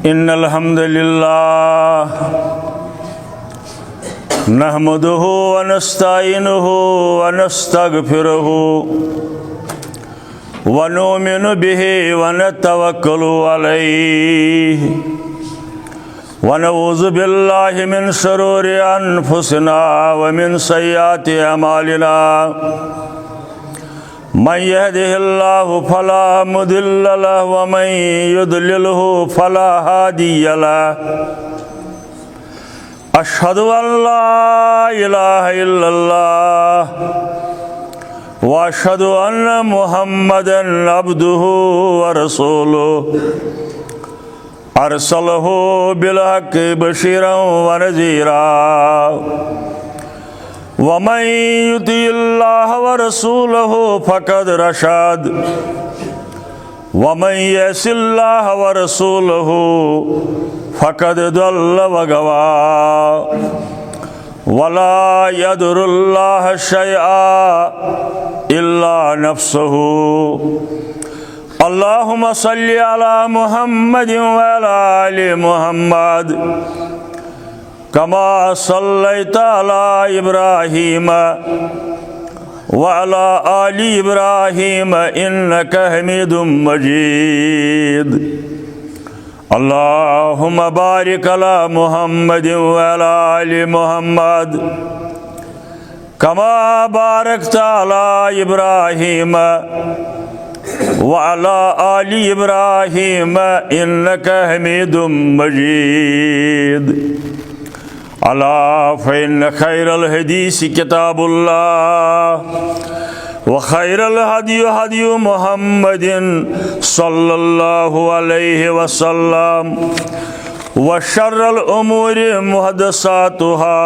इन्नल हम्दुलिल्लाह नहमदुहु व नस्तईनुहु व नस्तगफिरुहु व नुमिनु बिहि व नतवक्कलु अलैहि व नऊज़ु बिल्लाहि मिन शुरूरि अनफुसिना व मिन सय्यिआति अमालिना मन यहदिहिल्लाहु फला मुदिल्ल लहु व मन युद्लिलहु फला हादिय लहु। अशहदु अन ला इलाहा इल्लल्लाह व अशहदु अन्न मुहम्मदन अब्दुहु व रसूलुहु अरसलहु बिलहक़्क़ि बशीरन व नज़ीरा। वमन युतिइल्लाह व रसूलहु फ़क़द रशद वमन यअसिल्लाह व रसूलहु फ़क़द दल्ल व गवा। वला यदुरुल्लाह शयअन इल्ला नफ्सहु। अल्लाहुम्मा सल्लि अला मुहम्मदिन व अला आलि मुहम्मद कमा सल्लैता अला इब्राहीम व अला आलि इब्राहीम इन्नका हमीदुम मजीद। अल्लाहुम्मा बारिक अला मुहम्मदिन व अला आलि मुहम्मद कमा बारकता अला इब्राहीम व अला आलि इब्राहीम इन्नका हमीदुम मजीद। अला फ़इन्न खैरल हदीस किताबुल्लाह व खैरल हदी हदी मुहम्मदिन सल्लल्लाहु अलैहि वसल्लम व शर्रल उमूरि मुहदसातुहा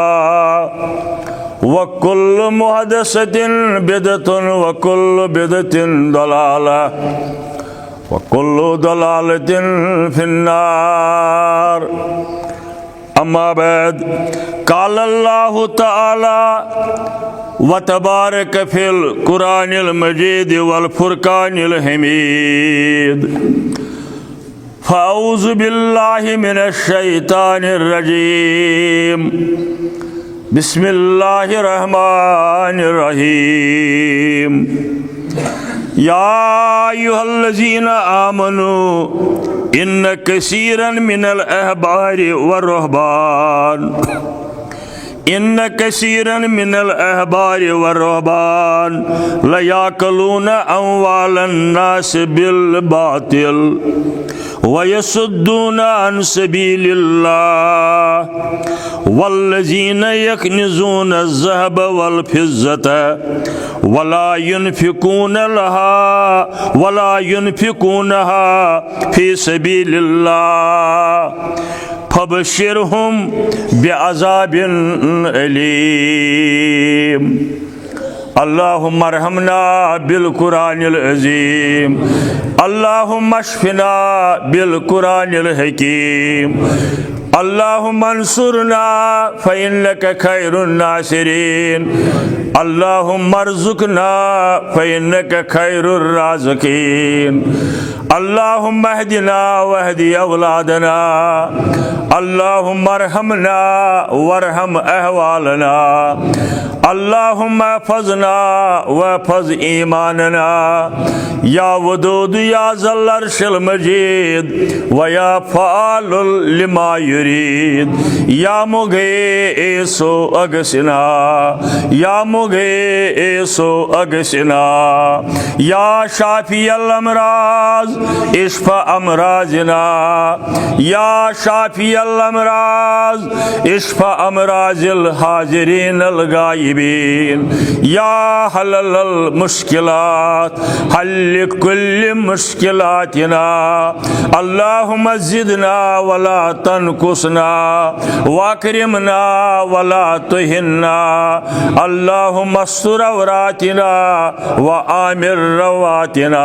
व कुल्लु मुहदसतिन बिदअतुन व कुल्लु बिदअतिन दलालह व कुल्लु दलालतिन फिन्नार। अम्मा बाद क़ाल अल्लाहु तआला व तबारक फ़िल क़ुरानिल मजीद वल फ़ुरक़ानिल हमीद। फ़अऊज़ु बिल्लाहि मिनश शैतानिर रजीम। बिस्मिल्लाहिर रहमानिर रहीम। या अय्युहल्लज़ीना आमनू इन्न कसीरन मिनल अहबारि व रुहबान इन्न कसीरन मिनल अहबारि व रुहबान लयाकुलून अम्वालन नास बिल बातिल व यसुद्दून अन सबीलिल्लाह वल्लज़ीना यकनिज़ून अज़्ज़हब वल फ़िज़्ज़ता वला युनफ़िक़ूनहा फ़ी सबीलिल्लाह फ़बश्शिरहुम बिअज़ाबिन अलीम। अल्लाहुम्मा अर्हमना बिल कुरानिल अज़ीम। अल्लाहुम्मा अश्फ़िना बिल कुरानिल हकीम। अल्लाहुम्मा अंसुरना फ़इन्नका खैरुन नासिरीन। अल्लाहुम्मा अर्ज़ुक़ना फ़इन्नका खैरुर राज़िक़ीन। अल्लाहुम्मा अहदिना वहदि औलादना। अल्लाहुम्मा अर्हमना वरहम अहवालना। अल्लाहुम्मा अहफ़ज़ना वहफ़ज़ ईमानना या वदूद या ज़ल अर्शिल मजीद व या फ़आलुल लिमा युरीद। या मुग़ीसु अग़सिना या मुग़ीसु अग़सिना या शाफ़ियल अमराज़ इश्फ़ा अमराज़िना या शाफ़ियल अमराज़ इश्फ़ा अमराज़िल हाज़िरीनल गायिबीन या हल्लल मुश्किलात हल्ल कुल्लि मुश्किलातिना। अल्लाहुम्मा ज़िदना वला तनकुसना वअकरिमना वला तुहिन्ना। अल्लाहुम्मा अल्लाहुम्मा अस्तुर औरातिना व आमिर रवातिना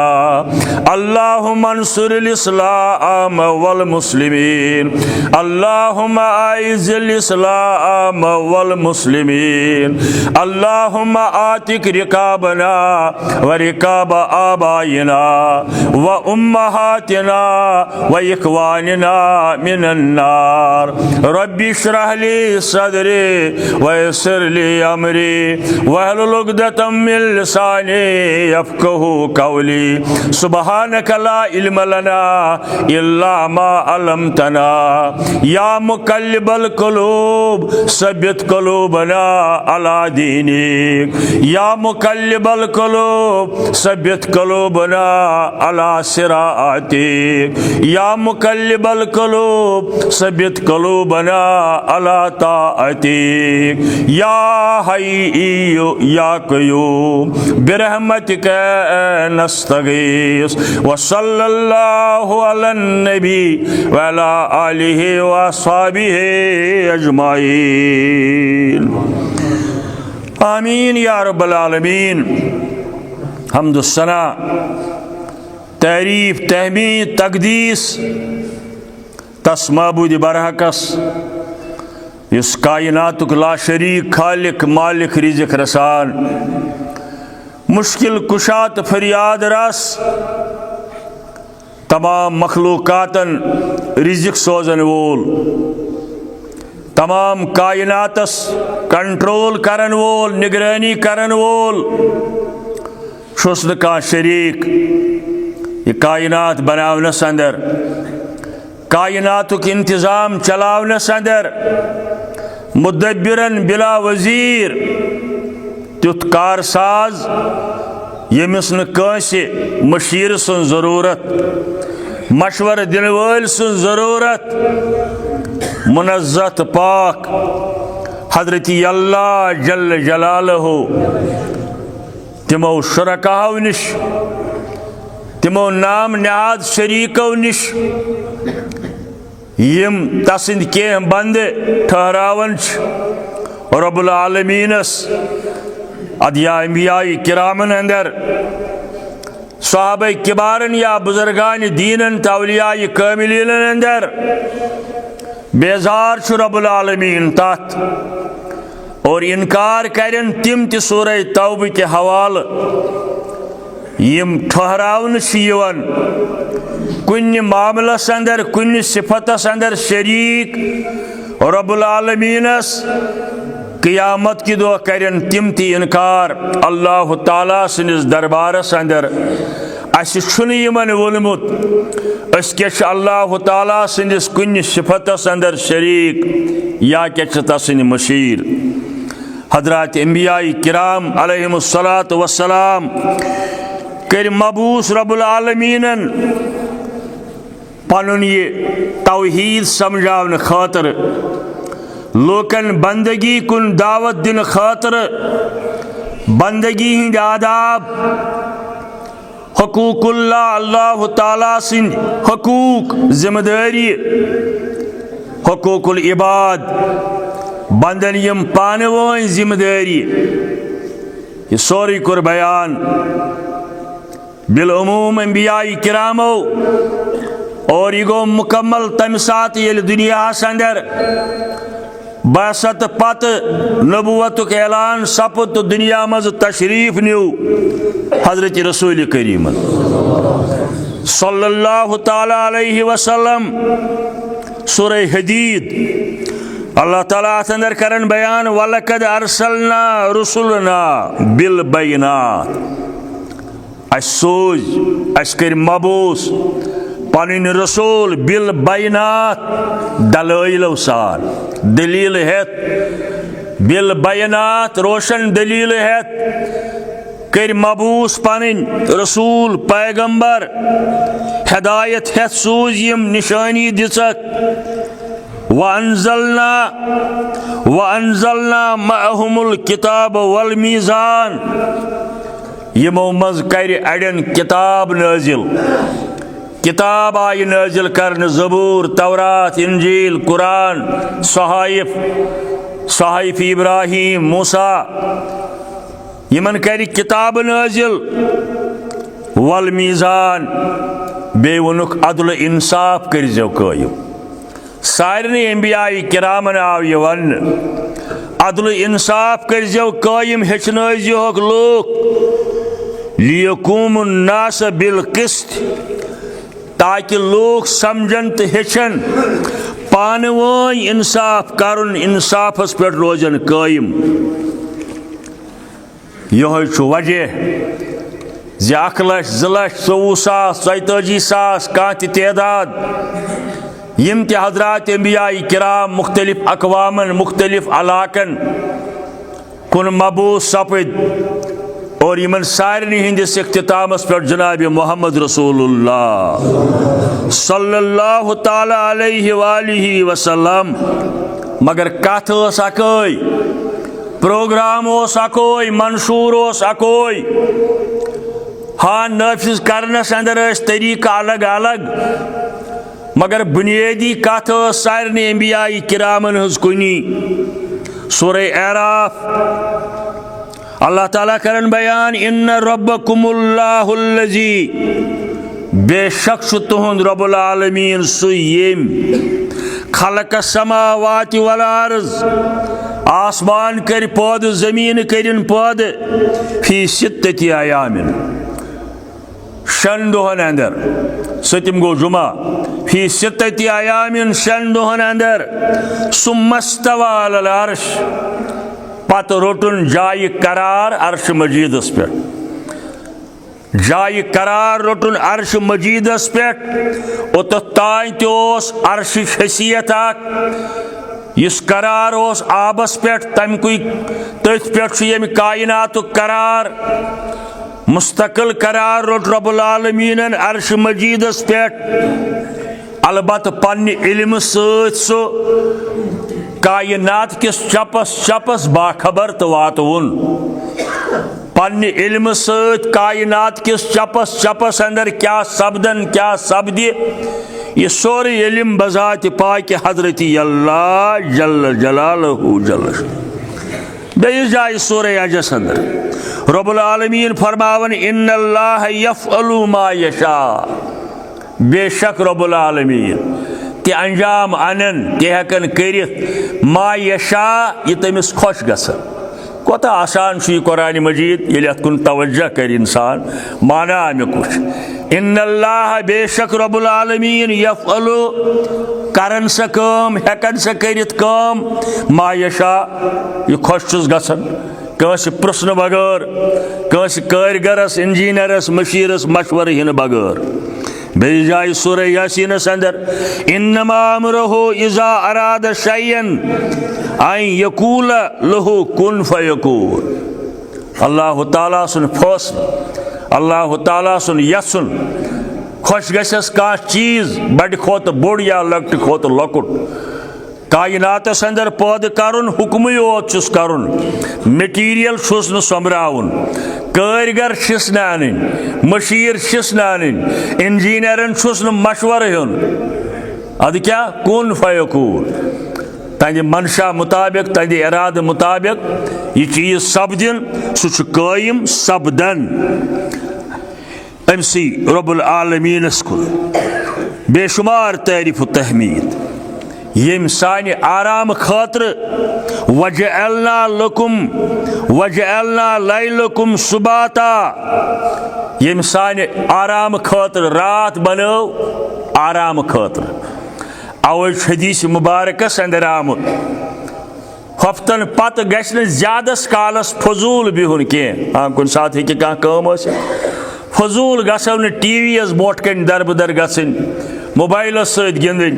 अल्लाहुम्मा अंसुरिल इस्लाम वल मुस्लिमीन अल्लाहुम्मा आइज़िल इस्लाम वल मुस्लिमीन अल्लाहुम्मा आतिक रिकाबना व रिकाब आबाइना व उम्महातिना व इख्वानिना मिनन नार रब्बि इश्रह ली सदरी व यस्सिर ली अमरी वहलुल उक़दतम मिन लिसानी यफ़क़हू क़ौली सुब्हानक ला इल्म लना इल्ला मा अल्लमतना या मुक़ल्लिबल क़ुलूब सब्बित क़ुलूबना अला दीनिक या मुक़ल्लिबल क़ुलूब सब्बित क़ुलूबना अला सिराअतिक या मुक़ल्लिबल क़ुलूब सब्बित क़ुलूबना अला ताअतिक या हय्यु या क़य्यूम बिरहमतिक नस्तगीस व सल्लल्लाहु अला नबी व अला आलिहि व अस्हाबिहि अजमाइन आमीन या रब्बल आलमीन। हम्द सना तारीफ तहमीद तकदीस तस माबूद बरहकस इस कायनातुक ला शरीक खालिक मालिक रिज़िक रसान मुश्किल कुशात फरियाद रस तमाम मखलूकातन रिज़िक सोजन वोल तमाम कायनातस कंट्रोल करन वोल निगरानी करन वोल छुस न कां शरीक ये कायनात बनावनस अंदर कायनातुक इंतज़ाम चलावनस अंदर मुदब्बिरन बिला वज़ीर तुथ कारसाज यमिस न कांसे मशीर सुन ज़रूरत मशवर दिन वल सुन ज़रूरत मुनज़्ज़त पाक हज़रत अल्लाह जल्ल जलालहु तिमो शुरकाओ निश तिमो नाम नहाद शरीको निश यम तसिंद के बंद ठहरावन रब्बुल आलमीनस अदिया अंबियाई किरामन अंदर सहाबा किबारन या बुजुर्गान दीनन तौलियाई कामिलीन अंदर बेजार रब्बुल आलमीन तथ और इनकार करन तिम ति सूरह तौबह के हवाल यम ठहरावन कुन मामलस अंदर कुन सिफतस अंदर शरीक रब्बुल आलमीनस क़यामत की दो करन तिम ति इनकार अल्लाह ताला सनिस दरबारस अंदर असन यमन वोलमुत क्या अल्लाह ताला सनिस कुन सिफतस अंदर शरीक या क्या तसन मशीर हजरत अंबियाई किराम अलैहिमुस्सलातु वस्सलाम कर मबूस रब्बुल आलमीनन पनुन ये तौहीद समझावन खातर लोकन बंदगी कुन दावत दिन खातर बंदगी हिंद आदाब हकूकुल्लाह अल्लाह ताला सिंध हकूक जिम्मेदारी हकूकुल इबाद बंदन यम पाने वो जिम्मेदारी ये सोरी कुर बयान बिलउमूम अंबियाई किरामो और ये गो मुकम्मल तम साथ ये दुनिया अंदर बसत पत नबुवतुक ऐलान सपत तो दुनिया मज तशरीफ न्यू हजरत रसूल करीम सल्लल्लाहु ताला अलैहि वसल्लम सूरह हदीद अल्लाह ताला अंदर करन बयान वलकद अरसलना रुसुलना बिल बैनात अस कर मबूस पन रसूल बिल बैनात दलाइलो सार दलील हेत बिल बैनात रोशन दलील हेत कर मबूस पन रसूल पैगंबर हिदायत हेत सूज यम निशानी दिसक वअंज़लना मअहुमुल किताब वल मीज़ान यमो मज कर अड़न किताब नाजिल किताब आई नाजिल करन ज़बूर तौरात इंजील कुरान सहाइफ इब्राहीम मूसा यमन कर किताब नाजिल वल मीज़ान बे वनुक अदल इंसाफ करिजो कायम। सारनी अंबिया किरामन आव यह वन अदल इंसाफ करिजो कायम हेचनोक लोग लियकुम नास बिल किस्त ताकि लोग समझन तो हेचन पान वन इंसाफ करुन इंसाफस पे रोजन कायम। यह वजह जे 1,02,24,000 कह तदाद यम ते हजरात अंबिया किराम मुख्तलिफ अकवामन मुख्तलिफ अलाकन कुन मबूस सपद और यमन सारनी हंदिस इख्तितामस पे जनाब मोहम्मद रसूलुल्लाह सल्लल्लाहु ताला अलैहि वालिहि वसल्लम। मगर कथ अकोई प्रोग्राम अकोई मंशूर अकोई हाँ नफिज करनस अंदर तरीका अलग अलग मगर बुनियादी कथ सारनी अंबिया किरामन हज कुनी। सूरह आराफ अल्लाह ताला करन बयान इन्न रब्बकुमुल्लाहुल्लज़ी बेशक तुहुंद रब्बुल आलमीन सु यम खलक समावाति वल अर्ज़ आसमान कर पौध जमीन करिन पौध फी सित्तति अयामिन 6 दोहन अंदर सतम गो जुमा फी सित्तति अयामिन 6 दोहन अंदर सुम्मस्तवा अलल अर्श पत रोटन जाय करार अर्श मजीदस पे जाय करार रोटन अर्श मजीदस पे तान तोस अर्श हैसियत इस करार ओस आबस पे तमकुई तथ पे यम कायनात करार मुस्तकिल करार रोट रब्बुल आलमीन अर्श मजीदस पे अलबत पन्ने इल्म सो कायनात किस चपस चपस बाखबर तो वातवन पन्ने इल्म सत कायनात किस चपस चपस अंदर क्या सब्दन क्या सब्द ये सोरे इल्म बजात पाक हजरत अल्लाह जल्ल जलालहु जल्ल बेइस जाय सूरह अजस अंदर रब्बुल आलमीन फरमावन इन्नल्लाह यफ़अलु मा यशा बेशक रब्बुल आलमीन ते अंजाम अनन ते हेकन करित मा यशा ये तमिस खुश गसन। कोता आसान यह कुरान मजीद ये अत कुन तवज्जो कर इंसान माना अमे कुछ इन्नल्लाह बेशक रब्बुल आलमीन यफ़अलु करन स काम हेकन स करित काम मा यशा ये खुश छुस गसन कस प्रश्न बगैर कस कारीगरस इंजीनियरस मशीरस मशवर हिन बगैर। बेइस जाय सूरह यासीन अंदर इन्नमा अमरुहु इज़ा अरादा शैयन अन यकूल लहु कुन फयकून। अल्लाह ताला सुन फैसला अल्लाह ताला सुन यसन खुश गस कह चीज बड़ खोत बोड़ या लकट खोत लकुट कायनातस अंदर पैद करुन हुक्म योत छुस करुन मटीरियल छुस न सोमराउन कारीगर छिस न अन मशीर छिस न अन इंजीनियरन छुस न मशवर हेन अद क्या कुन फयकून तंद मनशा मुताबिक तंद इराद मुताबिक यह चीज सपदिन सह कायम सपदन अमसी रब्बुल आलमीनस कुन बेशुमार तारीफ तहमीद यम सानि आराम खातिर वजअलना लैलकुम सुबाता यम सानि आराम खातिर रात बनो आराम खातिर अवै हदीस मुबारकस अंदर आमुत हफ्तन पत गछ न ज्यादस कालस फजूल बिहुन कह कुन साथ हे कह काम फजूल गसो न टीवी बोट कन दरबदर गसन मोबाइल सत गिंदन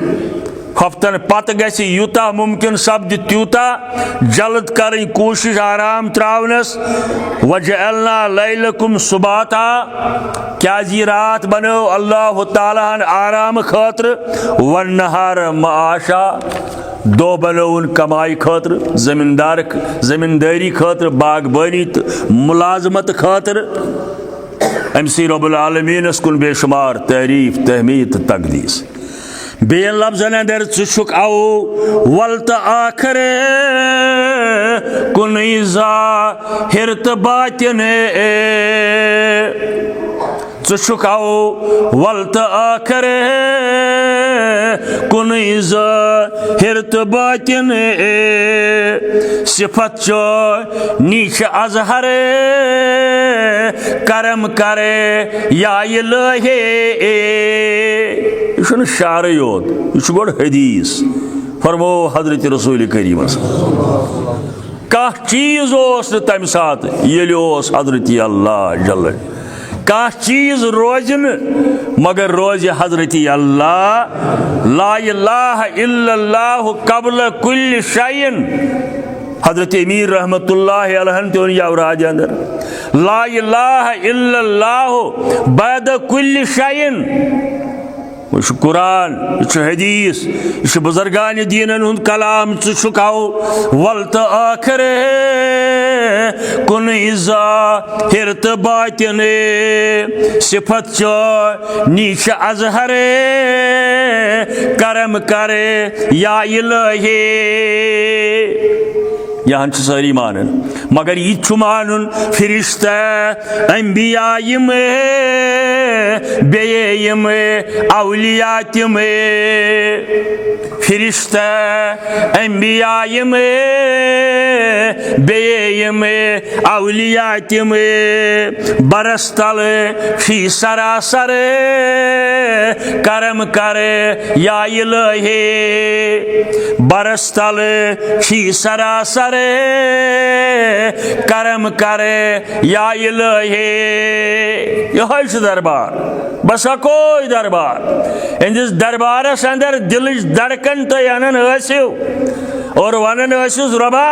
हफ्तन पत गछ यूता मुमकिन सपद त्यूता जल्द कर कोशिश आराम त्रावनस वजअलना लैलकुम सुबाता क्या जी रात बनो अल्लाह ताला आराम खातिर वन नहार माशा दो बनोन कमाई खातिर जमींदारी खातिर बागबानी तो मुलाजमत खातिर अमसी रब्बुल आलमीनस कुन बेशुमार तारीफ तहमीद तकदीस बेन लफ्जन अंदर चुक आओ वल आखरे कुन ज़ाहिर तो बातिन चुकाओ वल तो आखिर कुन ज़ाहिर तो बातिन सिफत चो नीच अजहर करम करे या इलाही। यह शार योत यह गोड़ हदीस फरमो हजरत रसूल करीम कह चीज तम सात हजरत अल्लाह जल कह चीज रोज मगर रोज हजरत अल्लाह। ला इलाहा इल्लल्लाहु कब्ल कुल्ल शैइन हजरत अमीर रहमतुल्लाह अलैहि तो यवराज अंदर ला इलाहा इल्लल्लाहु बाद कुल्ल शैइन। यह कुरान यह हदीस यह बुजुर्गान दीनन हुंद कलाम चुकाओ वल तो आखिर कुन ज़ाहिर तो बातिन सिफत चो नीच अजहर करम करे या इलाही। यहाँ सारी मानन मगर यह मानुन फरिश्ता अंबिया यम बेयम औलिया तम फरिश्ता अंबिया यम बेयम औलिया तम बरस तल फी सरासर करम करे या इलाही। बरस तल फी सरासर करम करे या इलाही। यह दरबार बस कोई दरबार इंदिस दरबारस अंदर दिल धड़कन तो अनन और वनन रबा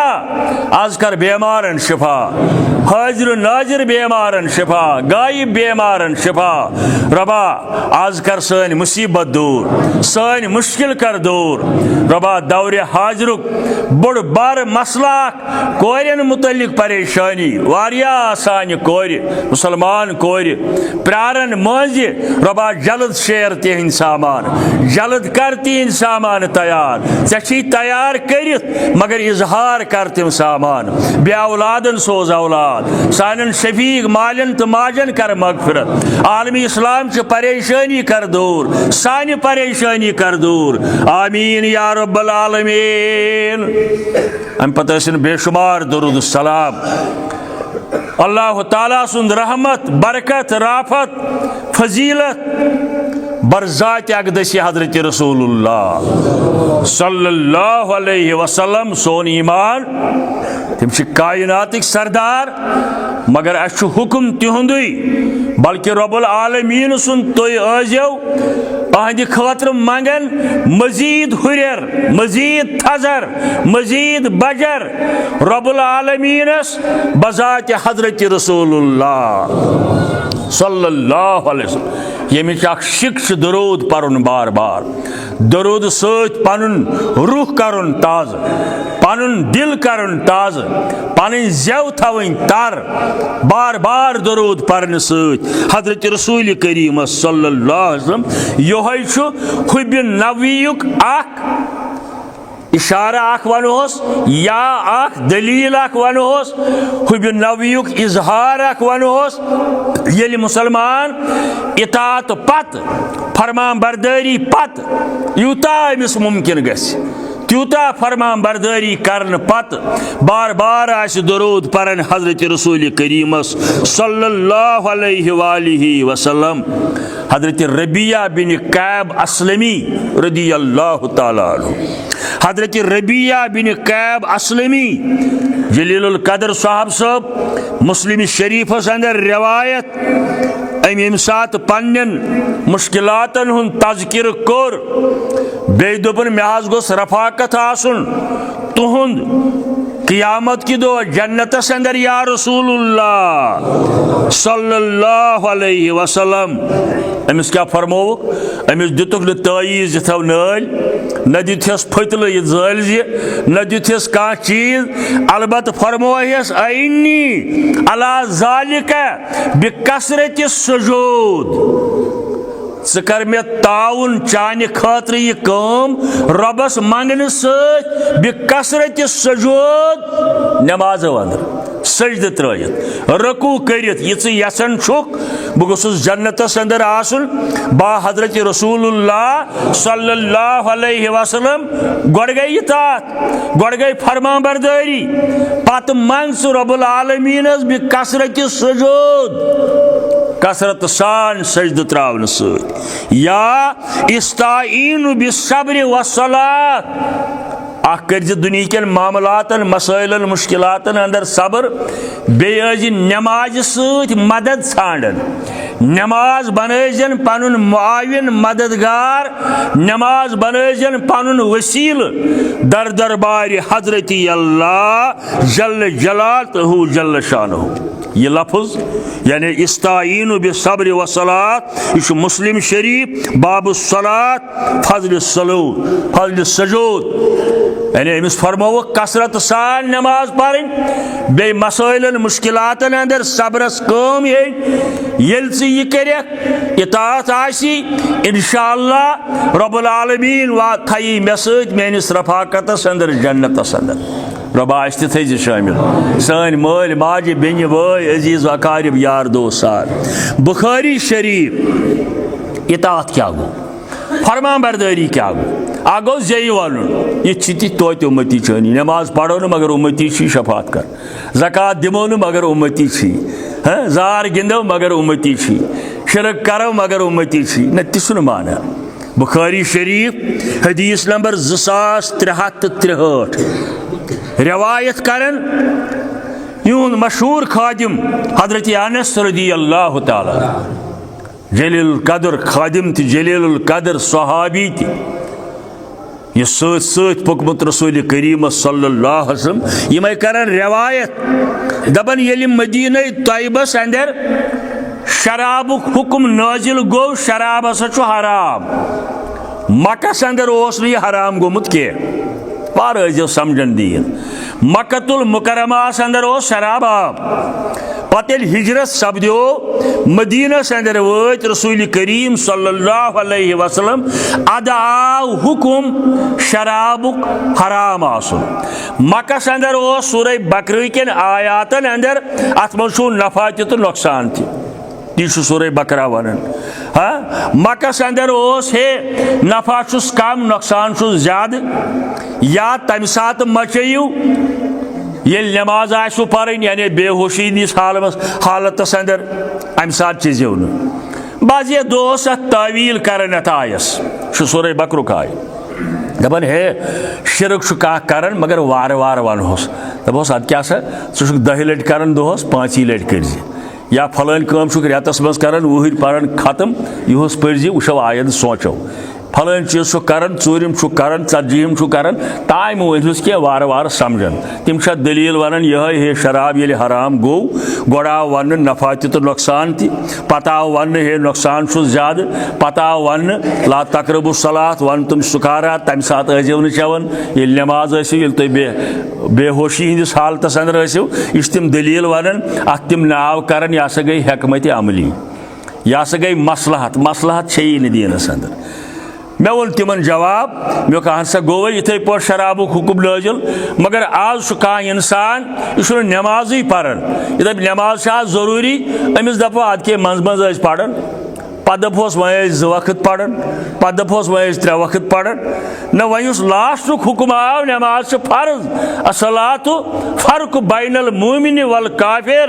आज कर बेमारन शिफा हाजिर नाजिर बेमारन शिफा गायब बेमारन शिफा। रबा आज कर सन मुसीबत दूर सन मुश्किल कर दूर। रबा दौरे हाजिरुक बड़ बार मसला कोरियन मुतल्लिक परेशानी वारिया आसान कोरि मुसलमान कोरि प्रारन मज रबा जल्द शेर तिहिंद सामान जल्द कर तिहिंद सामान तैयार ची तैयार कर मगर इजहार कर तिम सामान बे औलादन सोज औलाद सान शफीक मालन तो माजन कर मगफिरत आलमी इस्लाम च परेशानी कर दूर सान परेशानी कर दूर आमीन या रब्बल आलमीन। अम पता बेशुमार दुरूद सलाम अल्लाह ताला सुंद रहमत बरकत राफत फजीलत बरजात अकदस हजरत रसूलुल्लाह सल्लल्लाहु अलैहि वसल्लम सोन ईमान तम कायनातिक सरदार मगर अस हुक्म तिहुंदुई बल्कि रब्बुल आलमीन सुन तुय आजो अहंद खतर मंगन मजीद हुरर मजीद थजर मजीद बजर रब्बुल आलमीनस बजात हजरत रसूलुल्लाह सल्लल्लाहु अलैहि वसल्लम यमिच शिक्ष दरूद परुन बार बार दरूद सत पनुन रूह करुन ताज पनुन दिल करुन ताज पन जेव थवन तर बार बार दरूद पर्न सत हजरत रसूल करीम सल्लल्लाहु अलैहि वसल्लम यह हुब नबीयुक इशारा वनोस या दलील वनोस हुब नबीयुक इजहार वनोस ये मुसलमान इतात पत फरमान बरदारी पत यूता अमिस मुमकिन गस त्यूता फरमान बरदारी करन पत बार बार आस दरूद परन हजरत रसूल करीम सल्लल्लाहु अलैहि वसल्लम। हजरत रबिया बिन कैब अस्लमी रदियल्लाहु ताला अन्हु हजरत रबिया बिन कैब अस्लमी जलीलुल कदर साहब साहब मुस्लिम शरीफ अंदर रिवायत अम सात पन्न मुश्किलातन हुन तज़किर कोर बे दोपन मे गोस रफाकत आसुन तुहुंद क़ियामत की दो जन्नतस अंदर या रसूलुल्लाह सल्लल्लाहु अलैहि वसल्लम। अमिस क्या फरमोक अमिस दितुक न ताईज थव नाल न दिथस फतल जाल न दिथस कह चीज अलबत फरमोहस ऐनी अला ज़ालिका बिकसरत सुजूद ज़ कर मे ताउन चाने खातिर यह काम रबस मंगन ससरत सजूद नमाज अंदर सजद त्रयित रकू करित यह यसन छुक बह गोसुस जन्नतस अंदर आसन बा हजरत रसूलुल्लाह सल्लल्लाहु अलैहि वसल्लम गोड़ गई इतात गोड़ गई फरमान बरदारी पत मंग सु रब्बुल आलमीनस बि कसरत सजूद कसरत सान सजद त्रावन सत या इस्ताईनु बिस्सब्र वस्सलात कर दुनिया के मामलातन मसाइलन मुश्किलातन अंदर सब्र बेज नमाज सत मदद ांडन नमाज बनजन पनुन मुआविन मददगार नमाज बनजन पनुन वसील दर दरबार हजरत अल्लाह जल जलालहु जल शानहु यह लफ्ज यानी इस्ताईनु बिस्सब्र वस्सलात यह मुस्लिम शरीफ बाबु सलात फजल सजूद यानी अमिस फरमो कसरत सान नमाज पढ़ बे मसाइलन मुश्किलातन अंदर सब्रस कम ये कर इतात आसी इंशाअल्लाह रब्बुल आलमीन वा थी मे सत मेनिस रफाकतस अंदर जन्नतस अंदर रब आश थे शामिल सान मल माज बेन भाई अजीज अकारिब यार दोस्त सार बुखारी शरीफ इतात क्या गो फरमान बरदारी क्या गो आ गो जे वन यह तोत उम्मती चनी नमाज पढ़ो न मगर उम्मती शफात कर ज़कात दिमो न मगर उम्मती जार गिंदो मगर उम्मती शिरक करो मगर उम्मती न तह माना बुखारी शरीफ हदीस नंबर 2363 रवायत करन यून मशहूर खादिम हजरत अनस रज़ियल्लाहु तआला जलील कदर खादिम ति जलील कदर सहाबी ति यह सत पकमुत रसूल करीम सल्लल्लाहु अलैहि वसल्लम यम करन रवायत दबन ये मदीना तैयबस अंदर शराबुक हुक्म नाजिल गो शराब हसा हराम मकस अंदर ओस यह हराम गोमुत के पार समझन दीन मक्कतुल मुकर्रमास अंदर ओस शराब पत हिजरत सपदो मदीनस अंदर वत रसूल करीम सल्लल्लाहु अलैहि वसल्लम अद आव हुक्म शराबुक हराम आसन मक्कस अंदर ओस सूरह बकरा केन आयातन अंदर अत मज नफा तो नुकसान ती सूरह बकरा वन हाँ मक्कस अंदर ओस हे नफा कम नुकसान ज्यादा या तम सात मचयू ये नमाज आसो पढ़ यानी बेहोशी निस हालतस अंदर अम सात चीजो बाजे दोस तावील कर आयस सूरह बकरुक आय दपान हे शिरक कर मगर वार वार वनोस दपोस अद क्या सा 10 लट कर दोहस 5 लट कर या फलान काम रेतस मज कर वहर पढ़ खत्म यहस पढ़ वो आयद सोचो फलान चीज कर चूरिम कर षतजीम कर ताम वनस कह वार वार समझन तम दलील वन ये शराब ये हराम गो गोड़ आव वन नफा तो नुकसान पत आव वन हे नुकसान ज्यादा पत आव वन ला तकरबु सलात वन तुम सुकारा तम सात नो चवन ये नमाज ये तुम बेहोशी हंदिस हालतस अंदर यह तम दलील वन अत तम नाव कर यह हसा गई हकमत अमली यह हसा गई मसलहत मसलहत छे न दीनस अंदर मे वो तिमन जवाब मे कहा सा गो इथे पे शराबुक हुक्म नाजिल मगर आज कह इंसान यह नमाज पढ़ान यह दप नमाज जरूरी अमिस दपो अद के मज मज पढ़ान पत दपोस वन 2 वक्त पढ़ान पत दपोस वन 3 वक्त पढ़ान न वुस लास्ट हुक्म आव नमाज फर्ज असलातु फर्क बैनल मोमिन वल काफिर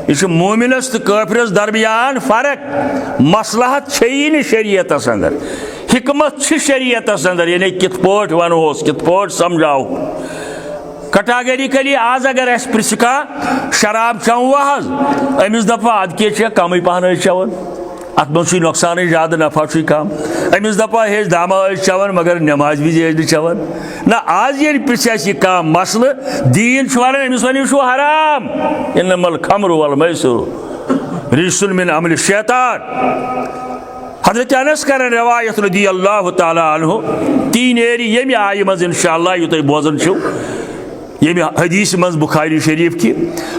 यह मोमिनस तो काफिरस दरमियान फर्क मसलहत छे शरीयतस अंदर हिकमत शरीयतस अंदर यानी कित पोट वनोस कित पोट समझाओ कैटेगरिकली आज अगर प्रिसका शराब चवा अमिस दपा अद के कम पहन चवन अत मज नुकसान ज्यादा नफा कम अमिस दपा हे दामा चवन मगर नमाज भी चवन ना आज ये प्रिस कह मसल दीन वन अमिस वन हराम इन्नमल खम्र वल मैसुर रिजुन मिन अमल शैतान हजरत अनस कर रवायत रज़ियल्लाहु तआला अन्हु 3 एरी यम आय मज इंशाअल्लाह यु तुम बोजन ये हदीस मज बुखारी शरीफ की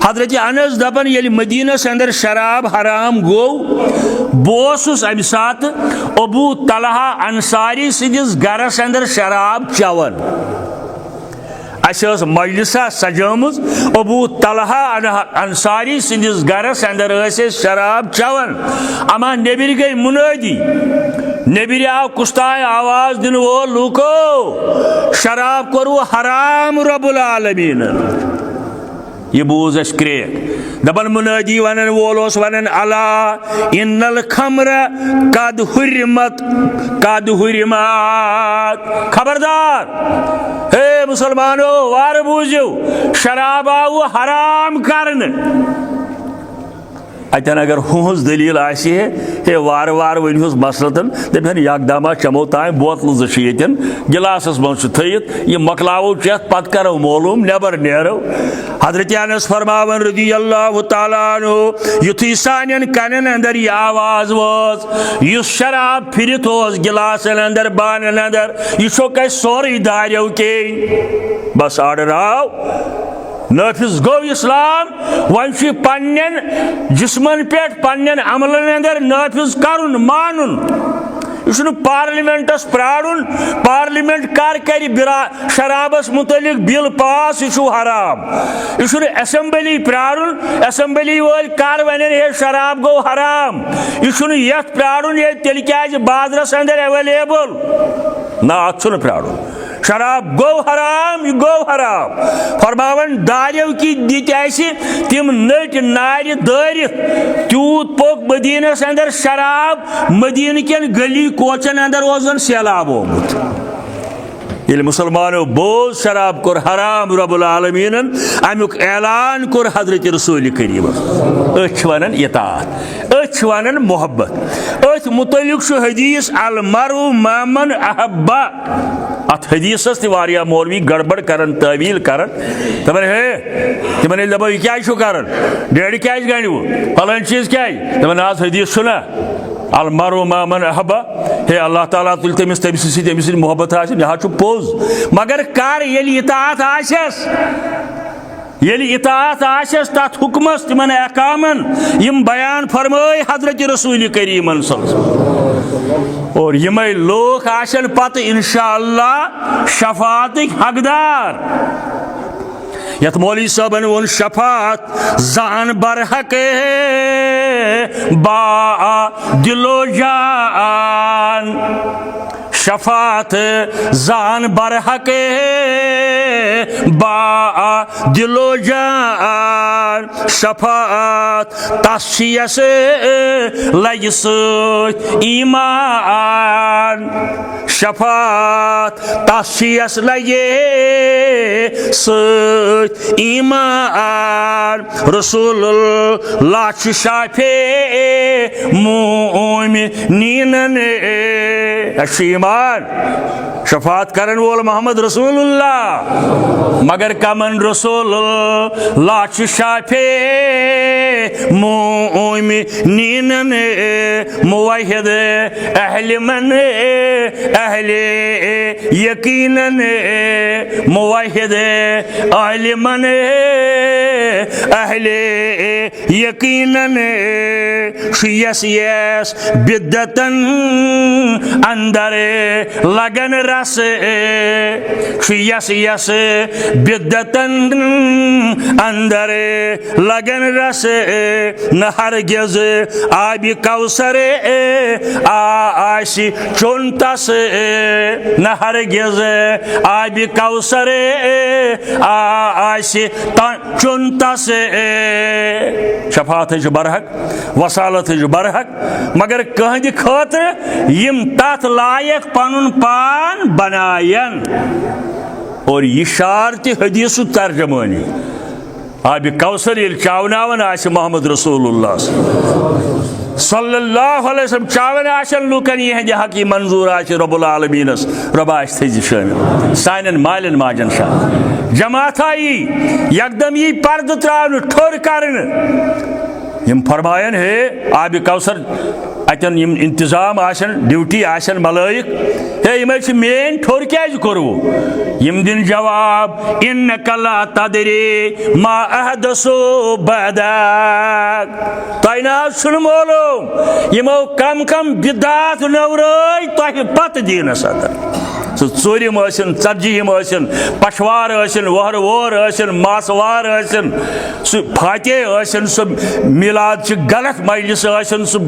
हजरत अनस दपन ये मदीनस अंदर शराब हराम गो बोस अमि सात अबू तलहा अंसारी सिंदिस गरस अंदर शराब चवन अस मजलिसा सजाम अबू तलहा अंसारी सिंदिस गरस अंदर शराब चवन अमा नेबिर गई मुनादी नेबिर आव कुस्ताय आवाज दिन वो लूको शराब करू हराम रब्बुल आलमीन ये बूज अस क्रेक दपन मुनादी वनन वोलोस वनन अला इन्नल खम्र कद हुरिमत खबरदार हे मुसलमानों वार बूझो शराब आव हराम करन अतन अगर हुज दलील हे वार वार वनहुस मसलतन दपन यकदामा चमो ताम बोतल जन गिलासस मज थत यह मकलावो चेत पत करो मालूम नबर नेरो हजरत अनस फरमावन रदी अल्लाह तआला अन्हु युथी सानन कनन अंदर यह आवाज वोज युस शराब फिरित ओस गिलासन अंदर बानन अंदर यह सोरी दारियों के बस आर्डर आव नाफिज गो इस्लाम वन पन्न जिस्मन पे पन्न अमलन अंदर नाफिज करुन मानुन यह पार्लिमेंटस प्राड़ुन पार्लिमेंट कर शराबस मुतलिक बिल पास यह हराम यह असेंबली प्राड़ुन असेंबली वोल कर वन हे शराब गो हराम यह ये प्राड़ुन ये तेल क्या बाजरस अंदर एवेलेबल ना अत प्राड़ुन शराब गो हराम यह गो हराम फरमावन दारियों की दित तिम नट नार दारित तूत पोक मदीनस अंदर शराब मदीन कन गली कोचन अंदर ओजन सैलाब आमुत ये मुसलमानों बोल शराब कोर हराम रब्बुल आलमीन अमुक ऐलान कोर हजरत रसूल करीम वन इताअत वन मोहब्बत अथ मुतलिक हदीस अल मरु मामन अहब्बा अत हदीस तह मौलवी गड़बड़ करन तवील करन तमन हे तमन दपो यह क्या करन डेड क्या गंडव फलान चीज क्या तमन आज हदीस सुना अल मरु मामन अहब्बा हे अल्लाह ताला तुल तमिस मोहब्बत यह पोज मगर कर ये इताअत आसस ये इताअत आसस तथ हुक्मस तिमन अहकामन यम बयान फरमाए हजरत रसूल करीमन और यमे लोग आशन पत इंशाअल्लाह शफाअतिक हकदार यथ मौलवी साहबन वोन शफात जान बरहक बा दिलो जान शफात जान बरहक बा दिलो जान शफात तसियस लग ईमान शफात तसियस लगे ईमान रसूलुल्लाह शाफे मोमिनीन ईमान शफात करन वोल मोहम्मद रसूलुल्लाह मगर कमन रसूलुल्लाह शाफे मोमिनीन मुवहिद अहले मन अहले यकीनन मुवहिद अहले मन अहले यकीनन यस यस बिद्दतन अंदर लगन रस यस यस बिद्दतन अंदर लगन रस न हरगिज आबि कौसर आशी चुनतस न हरगिज आबि कौसर आशी चुनतस शफात बरहक वसालत बरहक मगर कहद खतर यम तथ लायक पनुन पान बनायन और यह शार हदीस तर्जमानी आबि कौसर ये चावनावन आस मोहम्मद रसूलुल्लाह सल्लल्लाहु अलैहि वसल्लम चावन आशन लूकन यह हकी मंजूर आस रब्बुल आलमीनस रब आस थी शामिल सानन मालन माजन शाह जमात आई यकदम यी पर्द त्रावन ठोर करन यम फरमायन हे आब कौसर अतन यम इंतजाम आशन ड्यूटी आशन मलाइक हे यम मेन ठोर क्या कोरवो यम दिन जवाब इन्नका ला तदरी मा अहदसु बअदक तय ना सुन मालूम यमो कम कम बिदात नवराय तह पत दीनस अंदर सो चोरिम आसन चर्जिम आसन पशवार आसन वहर वोर आसन मासवार आसन सो फाते आसन सो मिलाद गलत मजलिस आसन सो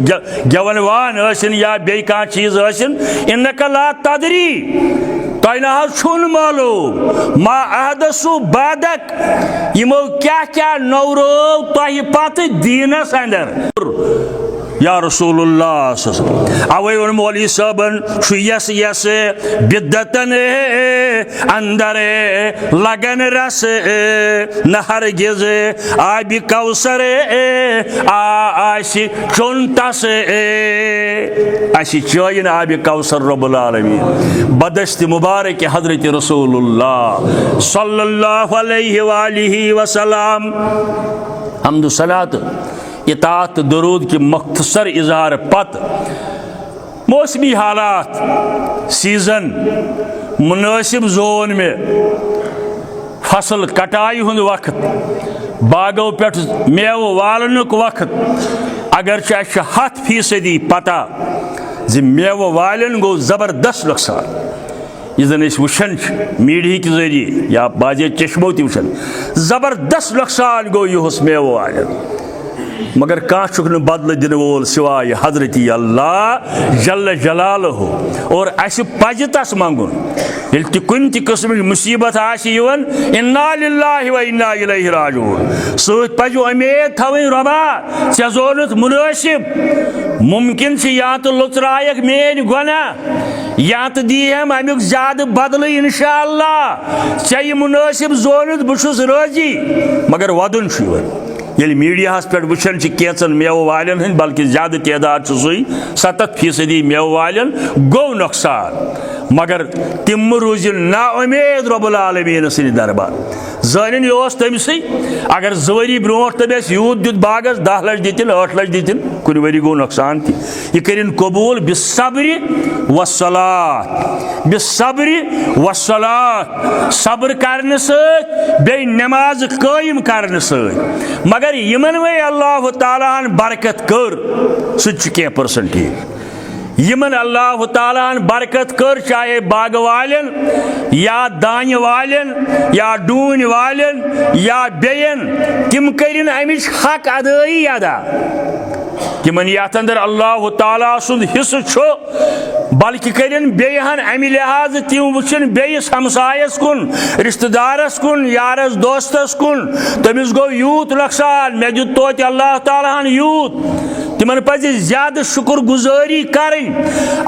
गेवनवान आसन या बे कह चीज आसन इन्नका ला तदरी तय ना छुन मालूम मा अहदसु बअदक यमो क्या क्या नवरो तह पत दीनस अंदर या रसूलुल्लाह अवे वन मौलवी साहबन यस यस बिद्दतन अंदर लगन रस नहर गिज आबि कौसर आशि चुनतस आशि चयन आबि कौसर रब्बुल आलमीन बदश्त मुबारक हजरत रसूलुल्लाह सल्लल्लाहु अलैहि वालिहि वसल्लम हम्दु सलात इतात दरूद की मुख्तसर इजहार पत मौसमी हालात सीजन मुनासिब जोन में फसल कटाई हुंद वक्त बागों पे मेव वालनुक वक्त अगर 100% पता जि मेव वालन गो जबरदस्त नुकसान यह जन वुचान मीडिया के जरिए या बाजे चश्मो तुचान जबरदस्त नुकसान गो यह मेव वालन मगर कह बदल दिन वोल सिवाय हजरत अल्लाह जल्ल जलालहु और अस पज तस मंगुन ये कुन किस्म मुसीबत आवन इन्ना लिल्लाहि व इन्ना इलैहि राजिऊन सत पज उम्मीद थवन रबा ऐ जोनुत मुनासिब मुमकिन या तो लुचरायक मेन गुनाह या तो दी हम अमुक ज्यादा बदल इंशाअल्लाह ऐ मुनासिब जोनुत बहुस राजी मगर वदन ये मीडिया पे वुचान कैचन मेव वालन हंद बल्कि ज्यादा तादाद सुई 70% मेव वालन गो नुकसान मगर तिम रूज ना उम्मीद रब्बुल आलमीन सिंद दरबार जान यह तमसी अगर 2 वरी ब्रो तमें यूत दुत बागस 10 लक्ष दितिन 8 लक्ष दितिन कुन वरी गो नुकसान यह करिन कबूल बिस्सब्रि वस्सलात बिस्सब्रि वस्सलात सब्र करने बे नमाज कायम करने मगर यमन वे अल्लाह ताला बरकत कर सह परसेंट ठीक यमन अल्लाह ताला बरकत कर चाहे बाग वालन या दान वालन या डून वालन या बेयन तिम करिन अमिच हक अदाई अदा तिमन यथ अंदर अल्लाह ताला सुंद हिस्स छो बल्कि करिन बेहन अमि लिहाज तिम वुचन बेस हमसायस कुन रिश्तेदारस कुन यारस दोस्तस कुन तमिस गो यूत नुकसान मे दित तोत अल्लाह ताला यूत तिमन पज ज्यादा शुक्र गुजारी करें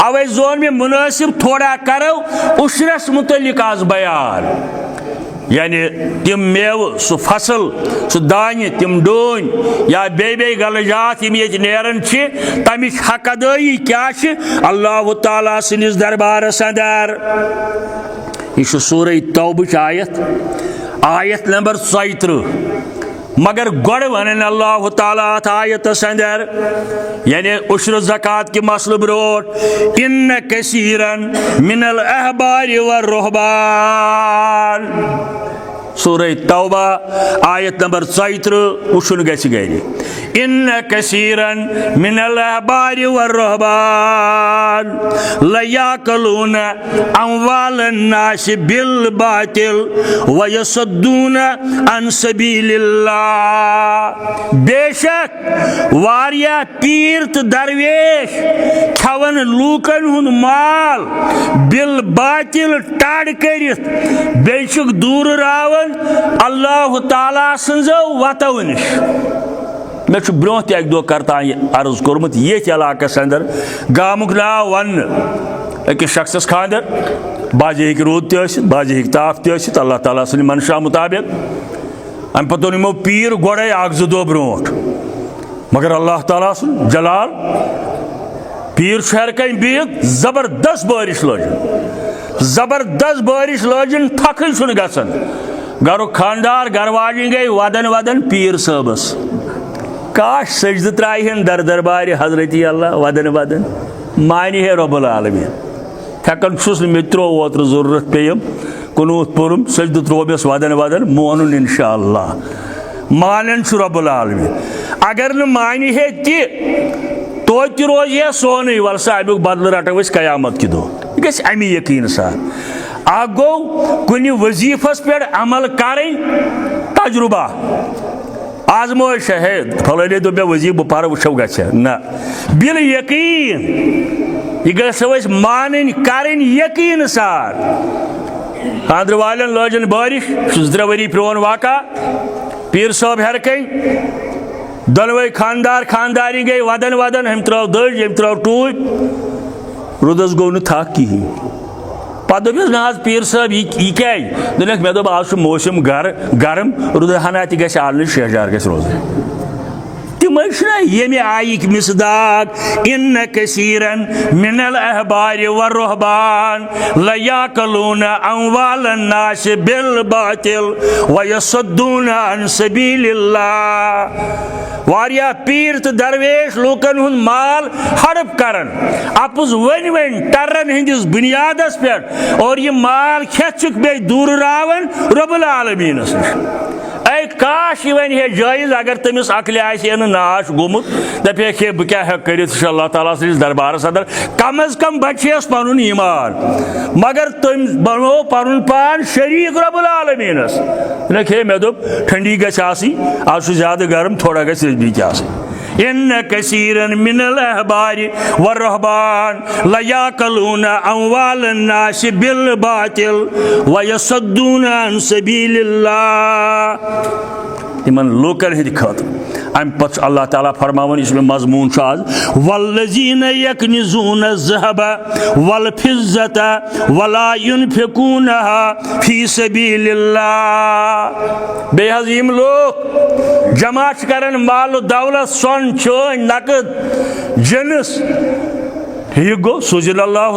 अवे जोन में मुनासिब थोड़ा करो उशरस मुतल्लिक आज बयान यानी तिम मेव सह फसल सह दान तिम डून या बे गलजात ये नेरन तमिच हक अदाई क्या अल्लाह ताला सिंदिस दरबारस अंदर यह सूरह तौबह आयत नंबर 34 मगर गड़ वन अल्लाह ताला आयतस अंदर यानी उश्र ज़कात के मसल ब्रोट इन्न कसीरन मिनल अहबार व रुहबान सूरह तौबा आयत नंबर 34 उशुन गछि गरि इन्न कसीरन मिनल अहबार व रुहबान लयाकलून अमवालन नास बिल बातिल व यसद्दून अन सबीलिल्लाह बेशक वारिया पीर तो दरवेश खवन लूकन हुन माल बिल बातिल टाड़ करित बेशक दूर रावन अल्लाह ताला सन्जो वतो निश मे ब्रोह एक दो करता अर्ज कोर्मुत ये इलाकस अंदर गामुक नाव वन अकिस शख्सस खानदर बाजे हिक रोद बाजे हिक ताफ तह अल्लाह ताला सन्द मनशा मुताबिक अम पत यमो पीर गोड़े 1-2 दो ब्रोह मगर अल्लाह ताला सुन जलाल पीर शहर कन बिहत जबरदस्त बारिश लजन थकन सुन गसन गरुक खानदार गरवाजी गई वदन वदन पीर साहबस काश सजद त्राहन दर दरबार हजरत अल्लाह वदन वदन मानि है रब्बुल आलमीन थकन छुस मे त्रो ओत्र जरूरत पेयम कुनूत पुरम सजद त्रोबस वदन वदन मोन इंशाअल्लाह मानन छु रब्बुल आलमीन अगर न मानि है ति तो रोज है सोन वल सा अमुक बदल रटो कयामत कि दो गस अमी यकीन सा गो कुन वजीफस पे अमल करें तजुर्बा आजमो शहद फलाने दो वजीफ बह पर वो ग ना बिल यकीन यह गस मान करें यकीन सार खानद्र वालन लजन बारिश 3 वरी प्रोन वाका पीर साहब हर कहीं दलवे खानदार खानदारी गई वदन वदन हम त्रो दज हम त्रो टूट रुदस गो न थक कहीं पे दोपस ना पीर साहब यह क्या दोनक मे दोप आज मौसम गर्म रुद हना तह गि आल शहजार गि रोज तम ये आयिक मिसदाक इन कसीरन मिनल अहबार व रुहबान लयाकलून अमवाल अन्नास बिल बातिल व यसुद्दून अन सबीलिल्लाह वारिया पीर तो दरवेश लूकन हुन माल हड़प करन अपुज वन वन टर्रन हिंदिस बुनियादस पे और ये माल खेचुक बे दूर रावन रब्बुल आलमीन काश वन है जायज अगर तमिस अकल नाश गोमुत दपे हे बह क्या हे कर अल्लाह ताला सस दरबार सदर कम अज कम बचेस पन ईमान मगर तुम बनो पन पान शरीक रब्बुल आलमीनस हे मे दोप ठंडी गई आज ज्यादा गर्म थोड़ा गई इन कसीरन मिनल अहबार व रुहबान लयाकलून अमवाल अन्नास बिल बातिल व यसुद्दून अन सबीलिल्लाह तिमन लोकन हिंद खतर अम पत अल्लाह ताला फरमावन इसमें मजमून आज वल्लजीन यकनिजून ज़हब वल फिज़्ज़त वला युनफिकूनहा फी सबीलिल्लाह बेहज यम लोग जमा करन माल दौलत सोन चोन नकद जिनस ठीक गो सूजन अल्लाह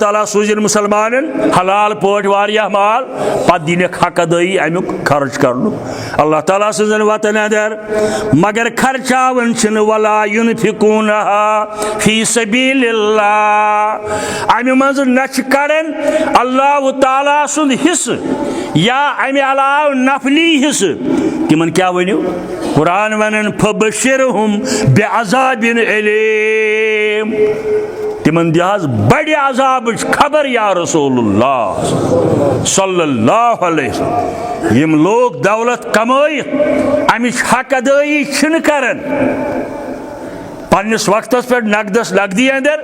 ताला सूजन मुसलमान हलाल पोट वारिया माल पत दिन हक अदाई अमुक खर्च कर अल्लाह ताला सजन वतन अदर मगर खर्चावन वला युनफिकूनहा फी सबीलिल्लाह अमि मज नच करन अल्लाह ताला सुन हिस्स या अमि अलाव नफली हिस्स तिमन क्या वनो कुरान वनन फबशिरहुम बिअज़ाबिन अलीम तिमन दिहाज बड़े अजाब खबर या रसूलुल्लाह सल्लल्लाहु अलैहि वसल्लम यम लोग दौलत कमायित अमिच हक अदाई छिन करन पन्निस वक्तस पे नकदस नकदी अंदर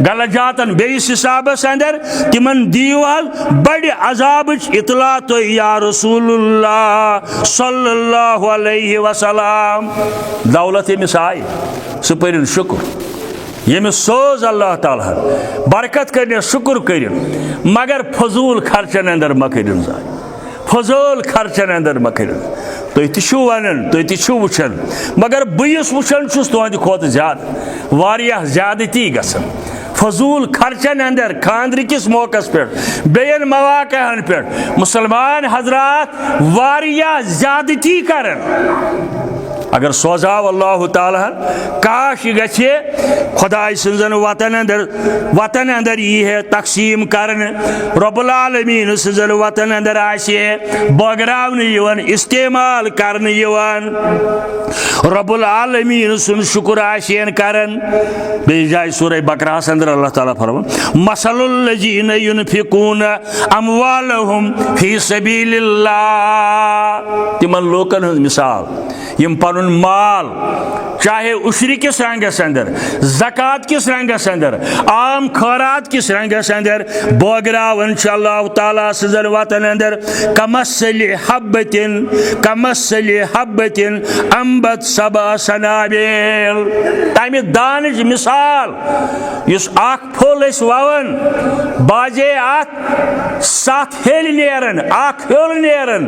गलजातन बेस हिसाबस अंदर तिमन दीवाल बड़े अजाब इतला तो या रसूलुल्लाह सल्लल्लाहु अलैहि वसल्लम दौलत यमिस आय सुपरिन शुक्र यमिस सोज अल्लाह ताला बरकत कर शुक्र कर मगर फजूल खर्चन अंदर मकरिन जाय फजूल खर्चन अंदर मकरिन तुम तु वन तुम वुचन मगर बस वुचन तुहद खुद ज्यादा वारिया ज्यादती गसन फजूल खर्चन अंदर खानद्र किस मौकस पे बेन मवाक़हन पे मुसलमान हजरात वारिया ज्यादती करन अगर सोजाव अल्लाह ताला काश गे खुदाई सजन वतन अंदर यह है तकसीम करन रब्बुल आलमीन सजन वतन अंदर बगरावन इस्तेमाल करन रब्बुल आलमीन सुन शुक्र आशन करन बे जाय सूरह बकरा अंदर अल्लाह ताला फरमान मसलुल लजीन युनफिकून अमवालहुम फी सबीलिल्लाह तिमन लोकन हंद मिसाल यम पनुन माल चाहे उशरी किस रंगस अंदर ज़कात किस रंगस अंदर आम खैरात किस रंगस अंदर बोगरावन अल्लाह ताला सजन वतन अंदर कमसली हब्बतिन अम्बत सबा सनाबिल तमि दानच मिसाल युस आख फुल ववन बाजे आत 7 हेल नेरन आख हेल नेरन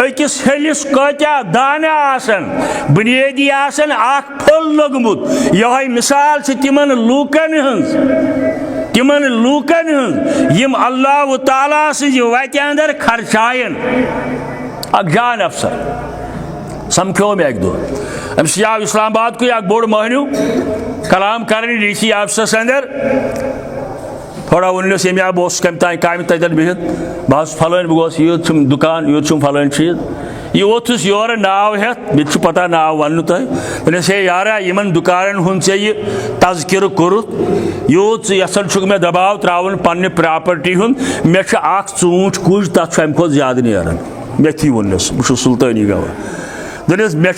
अकिस हेलिस कत्या दाना आसन बुनियादी आसन आख फुल लगमुत यह मिसाल तिमन लूकन यम अल्लाह ताला सज वत अंदर खर्चायन अक जान अफसर समखो मे अक दो अम्स आव इस्लामाबाद को बोड़ महनू कलाम कर DC ऑफिसस अंदर थोड़ा वनस ये बह कम तान काम तन बिहित बस फलान बह यूत दुकान यूत फलान चीज यह वोथुस योर नाव हेत मे पता नाव वन तुम हे यारा इन दुकान हुंद ये तज़किर कोरुत यूत यसान मे दबाव त्रावन पन्ने प्रॉपर्टी हुंद मे ूंट कुज तथ अम खुद ज्यादा नेरान मे थी वनस बह सुल्तानी गवाह दस मे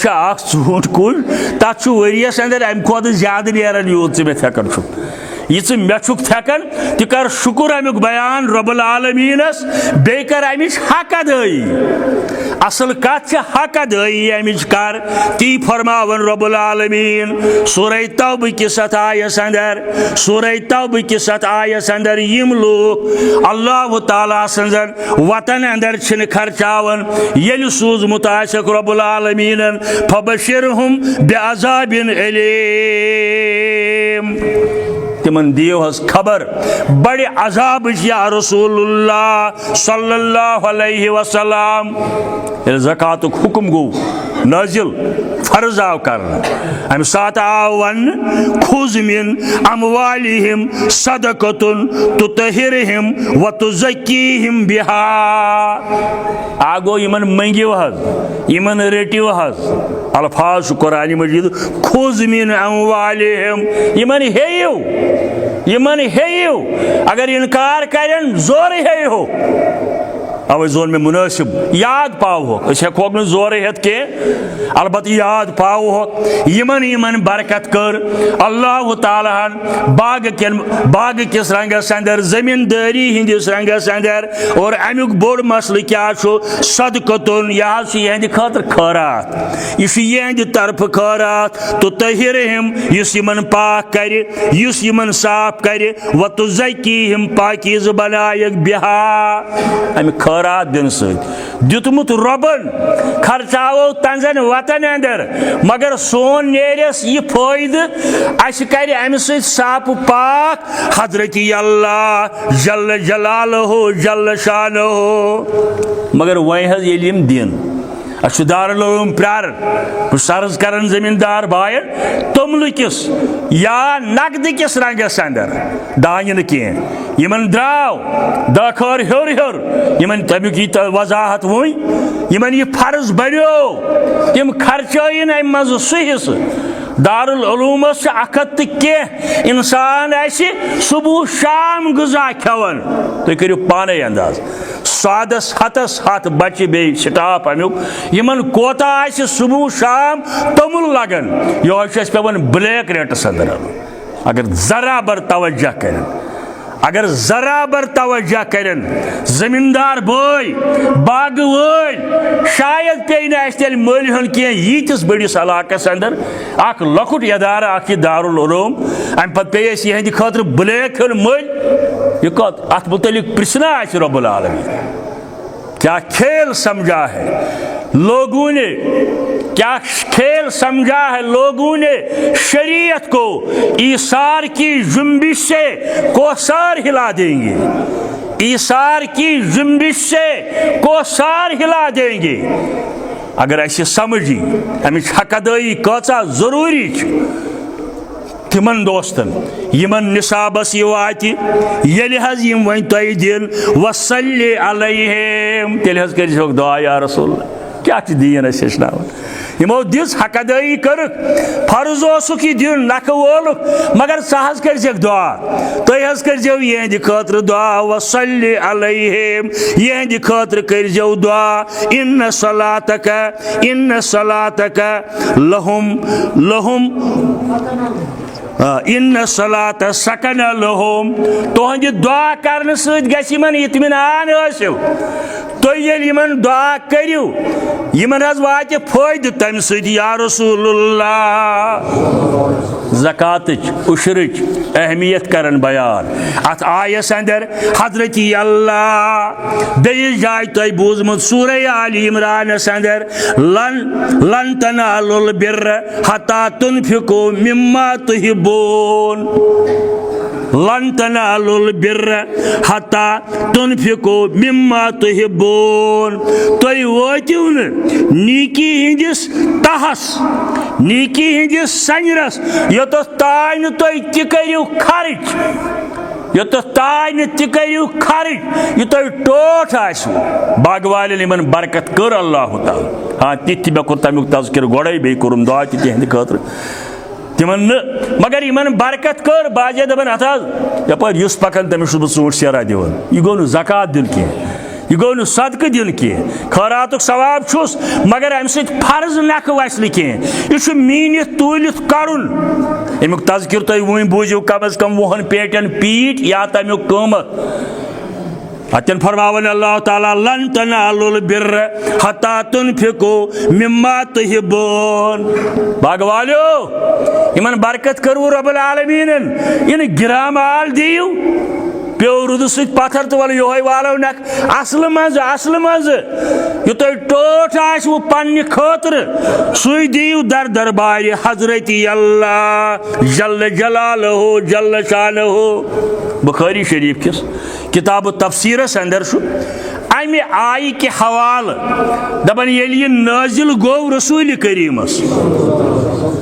ूंट कुज तथ वरियस अंदर अम खुद ज्यादा नेरान यूत मे हेकन यह मे थकन तह कर शुक्र अमुक बयान रब्बुल आलमीनस बे कर अमिच हक अदाई असल कत हक अदाई अमिच कर ती फरमावन रब्बुल आलमीन सूरह तौबह किस आयस अंदर सूरह तौबह किस आयस अंदर यम लोग अल्लाह ताला सजन वतन अंदर छिन खर्चावन येल सूजमुत आसक रब्बुल आलमीन फबशिरहुम बिअज़ाबिन अलीम तिमन दियो हज खबर बड़े अजाब या रसूलुल्लाह सल्लल्लाहु अलैहि वसल्लम ज़कात हुक्म गो नाजिल फर्ज आव कर अम सात आव वन खुज मिन अमवालिहिम सदकतुन तुतहिरहिम व तुज़क्कीहिम बिहा आगो इमन मंगियो हज इमन रटियो हज अल्फाज कुरान मजीद खुज मिन अमवालिहिम इमन हेयु अगर इनकार करें जोर हेयो अवे जोन में मुनासिब याद पाव हो हेको न जोर हेत के अलबत् याद पाव हो यमन बरकत कर अल्लाह ताला बाग किस रंगस अंदर जमींदारी हिंदिस रंगस अंदर और अमुक बोड़ मसल क्या सदकतुन यह खतर खैरात यह तरफ खैरात तो तहिरहिम यमन पाक कर यमन साफ कर व तुज़क्कीहिम पाकीज़ बनायक बिहा अमिक खैरात दिन दुतमुत रबन खर्चावो तंजन वतन अंदर मगर सोन नेरस यह फायद अस कर अम साफ पाक हजरत अल्लाह जल्ल जलालहु जल्ल शानहु मगर वह यम दिन अस दारुल उलूम प्रार सर्ज कर जमींदार बायन तोमल किस या नकद किस रंगस अंदर दान कह यमन द्राव दखर हर हर यमन तमुक वजाहत वन यमन यह फर्ज बड़ो तम खर्चन अम मज सह दारुल उलूमस अखत कह इंसान सुबह शाम गजा खेवन तुम करो पाने अंदाज सादस हतस हथ बच्चे बे स्टाफ अमुक यमन कोता सुबह शाम तमुल लगन यह पेवन ब्लैक रेटस अंदर अगर जरा बर तवज्जो करें अगर जरा बर तवज्जो करें जमींदार बोय बाग वोल शायद पे तेल मल हन कह यीतिस बड़िस इलाकस अंदर अख लकुट इदारा अख दारुल उलूम अम पे पे यहंद खतर ब्लैक हन मल यह कत अत मुतलिक पृछना रब्बुल आलमीन क्या खेल समझा है लोगों ने क्या खेल समझा है लोगों ने शरीयत को ईसार की जुम्बिश से कोसार हिला देंगे ईसार की जुम्बिश से कोसार हिला देंगे अगर ऐसे समझी अमिच हकदाई कचा जरूरी तिमन दोस्तन यमन निसाबस वात वन तुम दिन वसल्लि अलैहिम तेल कर दुआ या रसूल क्या दीन हेचन यमो दिस हकदाई कर फर्ज ओसुक यह दिन नख वोल मगर सह कर दुआ तुम कर यहद खतर दुआ वसल्लि अलैहिम यहद खतर कर दुआ इन्न सलातक लहुम लहुम इन सलात सकन लहुम तुहद दुआ करने समान इत्मीनान तुम दुआ करू यमन वात फायद तम या रसूलुल्लाह ज़कात उशरच अहमियत करन बयान अत आयस अंदर हजरत अल्लाह बेस जाय तुम बूजमुत सूरह आल इमरान अंदर लन तनालुल बिर्र हत्ता तुनफिकू मिम्मा तुहिब्बून लन तनालुल बिर्र हत्ता तुनफिकू मिम्मा तुहिब्बून। तुय वातिव न नीकी हिंदिस तहस, नीकी हिंदिस संजरस, योतस ताय न तुय ति करियो खर्च, योतस ताय न ति करियो खर्च, यह तुय टोठ आसो। बागवालिन इमन बरकत कर अल्लाह ताला। हाँ तिथ मे कोर तमिक तज़किर गोड़े बे कोरुम दुआ तिहंद खतर तिमन न, मगर इमन बरकत कर बाजे दबन अत यपर युस पकन तमिस बह ऊँट सेरा दिवन। यह गो न ज़कात दिन कह, यह गो न सदक़ दिन कह, खैरातुक सवाब छुस, मगर अम सत फर्ज नख वसल कह, यह मीनित तूलित करुन। अमुक तज़किर तुम वह बूझिव कम अज कम 20 पेटन पीट या तमिक कीमत। अतन फरमावन अल्लाह ताला लन तनालुल बिर्र हत्ता तुनफिकू मिम्मा तुहिब्बून। बागवालो इमन बरकत करवू रब्बुल आलमीनन, इन गिराम आल दियो पे रुद सत पत्थर तो वालो योहे वालो नक असल मज यह तुम टोठ आसो पन्ने खतर सुई दियो दर दरबार हजरत अल्लाह जल्ल जलालहु जल्ल शानहु। बुखारी शरीफ किस किताब तफसीरस अंदर अमे आय के हवाल दपन ये नाजिल गो रसूल करीमस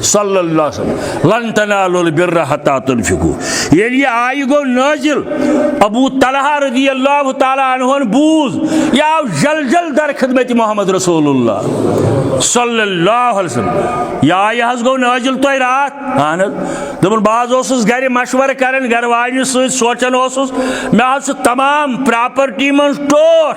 सल्लल्लाहु अलैहि वसल्लम लन तनालुल बिर्र हत्ता तुनफिकू, ये आय गो नाजिल अबू तलहा रज़ियल्लाहु ताला अन्हुन बूझ यह आव जल जल दर खिदमत मोहम्मद रसूलुल्लाह सल्लल्लाहु अलैहि वसल्लम। यह आय हज गो नाजिल तो रात अहन दपन बाज ओसुस घर मशवर करन घर वालिन सत सोचन ओसुस मे आज तमाम प्रॉपर्टी मन टोट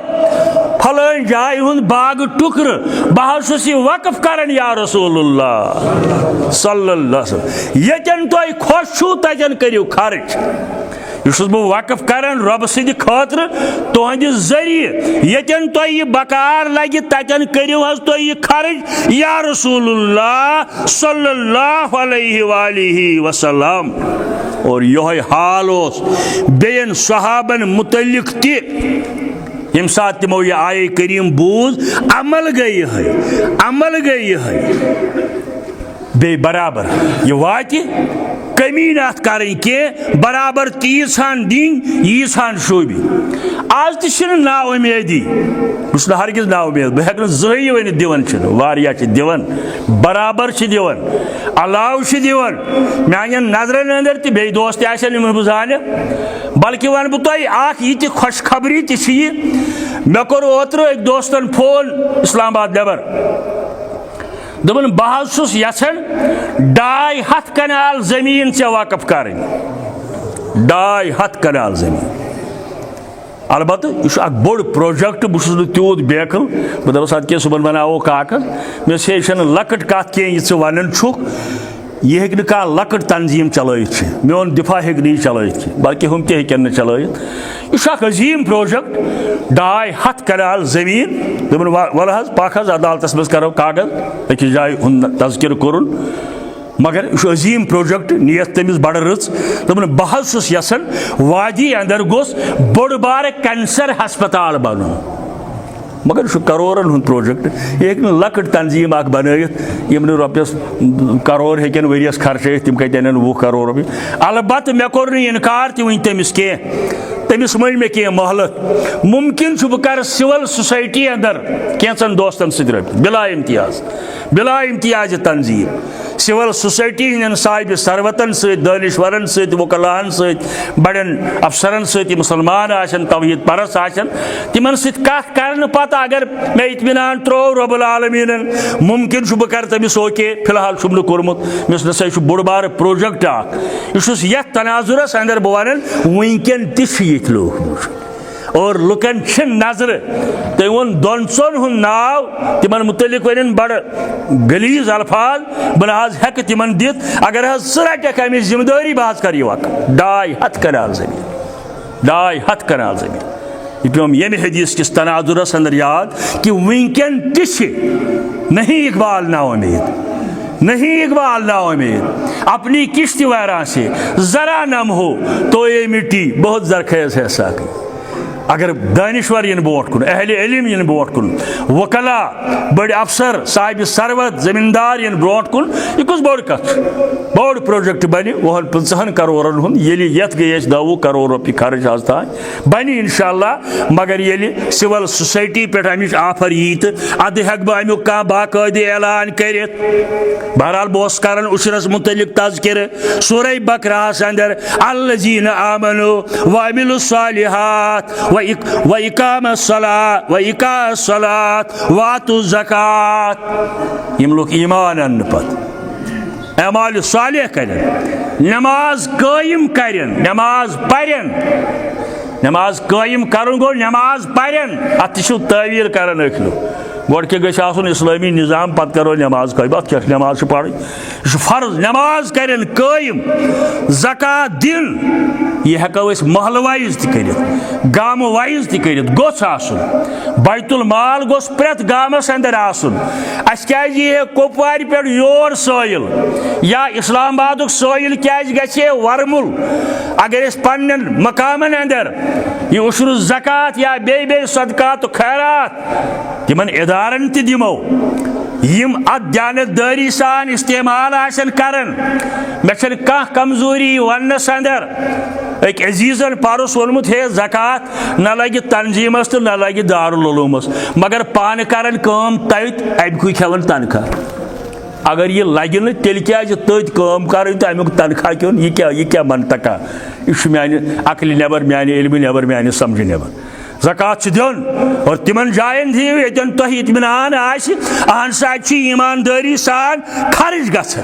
फलान जाय हुंद बाग टुकर बह वक्फ करन या रसूलुल्लाह सल्लल्लाहु अलैहि वसल्लम। यतन तुम खुश छू तन करियो खर्च, यह बह वक्फ करन रब सद खतर तुहद जरिए, यतन तुम यह बकार लगे तन करियो तुम यह खर्च या रसूलुल्लाह सल्लल्लाहु अलैहि वसल्लम। और यह हाल बेन सहाबन मुतल्लिक ति यम सात तिमो यह आय करीम बूझ अमल गई बे बराबर यह वाति कमी नाथ करें के बराबर तीस हान दिन यीस हान शोबी। आज तह ना उमेदी बह हरगिज ना उमेद बह हेक जही वन दिवन दिवन बराबर दिवन अलाव दिवन मान नजरन अंदर तह बे दोस्त तम बह जान, बल्कि वन बह तुह यह खुशखबरी तह मे कोर ओत्र एक दोस्तन फोन इस्लामाबाद नबर दपन बह यन 250 कनाल जमीन से वाकफ कर 250 कनाल जमीन। अलबत्त यह बोड़ प्रोजेक्ट बह तूत बेकल बह दपस अद सुबह बनावो काकद मे लकट कत कह वन यह हेक कह लकट तंजीम चलत मोन दिफा हेक नहीं चलत बल्कि हम तक चलत। यह अजीम प्रोजेक्ट 250 कनाल जमीन दपन वल पाक अदालत मज करो कागज अकिस जाय तज़किर कोरुन, मगर यह अजीम प्रोजेक्ट नियत तमिस बड़ रच दपन बह यसन वादी अंदर गोस बोड़ बार कैंसर हस्पताल बन, मगर यह करोरन हुंद प्रोजेक्ट यह लकट तंजीम बनत यम रुपयस करोर हेकन वरियस खर्च तम कतन 20 करोड़ रुपये। अलबत्त मे कोर इनकार तह वन तमिस कह तमिस मन मे कह मोहलत मुमकिन बह कर सिविल सोसाइटी अंदर कैंचन दोस्तन सत बिला इम्तियाज तंजीम सिविल सोसाइटी हंदन साहिब सरवतन सत दानिश्वरन सत वकलाहन सत बड़न अफसरन सत मुसलमान आसन तौहीद परस आसन तिमन सत कथ करन पता अगर मे इत्मीनान त्रो रब्बुल आलमीनन मुमकिन बह कर तमिस ओके फिलहाल छुम कोर्मुत मिस नसा बोड़ बार प्रोजेक्ट यह तनाजुरस अंदर बह वन वनकन तथ लोग और लुकन नजर तम वो दोन चोन हुंद नाव तिमन मुतलिक वन बड़ गलीज अल्फाज बह आज हेक तिमन दित अगर रटक अमिच जिम्मेदारी बह कर 250 कनाल जमीन। यह पेम यम हदीस किस तनाजुरस अंदर याद कि वनकन तह नहीं इकबाल ना उम्मीद अपनी किश्त वैरा से जरा नम हो तो ये मिट्टी बहुत जरखेज है साकी अगर दानिश्वर इन बोट कुन, अहले इल्म इन बोट कुन, वकला बड़ अफसर साहिब सरवत जमींदार इन बोट कुन, यह कुछ बोड़ कथ बोड़ प्रोजेक्ट बन वह 50 करोड़न हुन ये गई 9 करोड़ रुपये खर्च आज तान बन इंशाअल्लाह। मगर ये सिविल सोसाइटी पे अमिच ऑफर यी तो अद हेक बह अमुक कह बाकायदे ऐलान कर। बहरहाल बस कर उशरस मुतलिक तज़किर सूरह बकरास अंदर अल्लज़ीना आमनु व अमिलुस सालिहात व इकामस सलात व आतुज़ ज़कात। यम लोग ईमान अन्न पत अमाल सालिह करें, नमाज कायम करें, नमाज पढ़ें। नमाज कायम करुन गो नमाज पढ़ें, अत तवील कर अखिलो गोड के गन इस्लामी निज़ाम पत करो नमाज कायम। अत क्या नमाज पढ़ फर्ज, नमाज करें कायम, ज़कात दिन यह हेको महल वाइज तक गाम वाइज तक गोस आसन, बैतुल माल गोस प्रेत गामस अंदर आसन। अस क्या कुपवार पे योर सोइल या इस्लामाबाद सोइल क्या गे वर्मुल। अगर पन्न मकामन अंदर यह उशर ज़कात या बे सदकात खैरात तिमन इदारन त दिमो यम अत जानदारी सान इस्तेमाल आसन करन। मे कह कमजोरी वनस अंदर एक अजीजन पारुस वोनमुत है ज़कात न लगे तंजीमस तो न लगे दारुल उलूमस, मगर पान करन काम तथ अमुक खेवन तनख्वाह। अगर यह लगे न तेल क्या तथ काम कर तो अमुक तनख्वाह क्यों, यह क्या मनतका, यह माने अकल नबर, माने इल्म नबर, माने समझ नबर। ज़कात दिन और तिमन जायन दियो यतन तुह इत्मीनान अहन सा ईमानदारी सान खर्च गछन।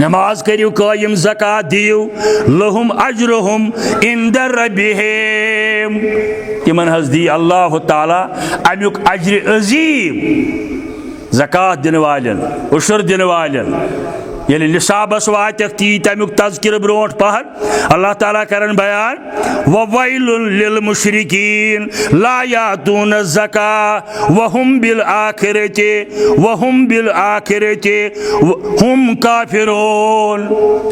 नमाज करियो कायम, ज़कात दियो, लहुम अजरुहुम इंद रब्बिहिम, तिमन हज दी अल्लाह ताला अमुक अज्र अजीम। ज़कात दिन वालन, उशर दिन वालन ये निसाबस वात तीत अमुक तज़किर ब्रोट पहन अल्लाह ताला करन बयान ववैलुन लिल मुशरिकीन ला यातून ज़का वहुम बिल आखिरति हुम काफिरून।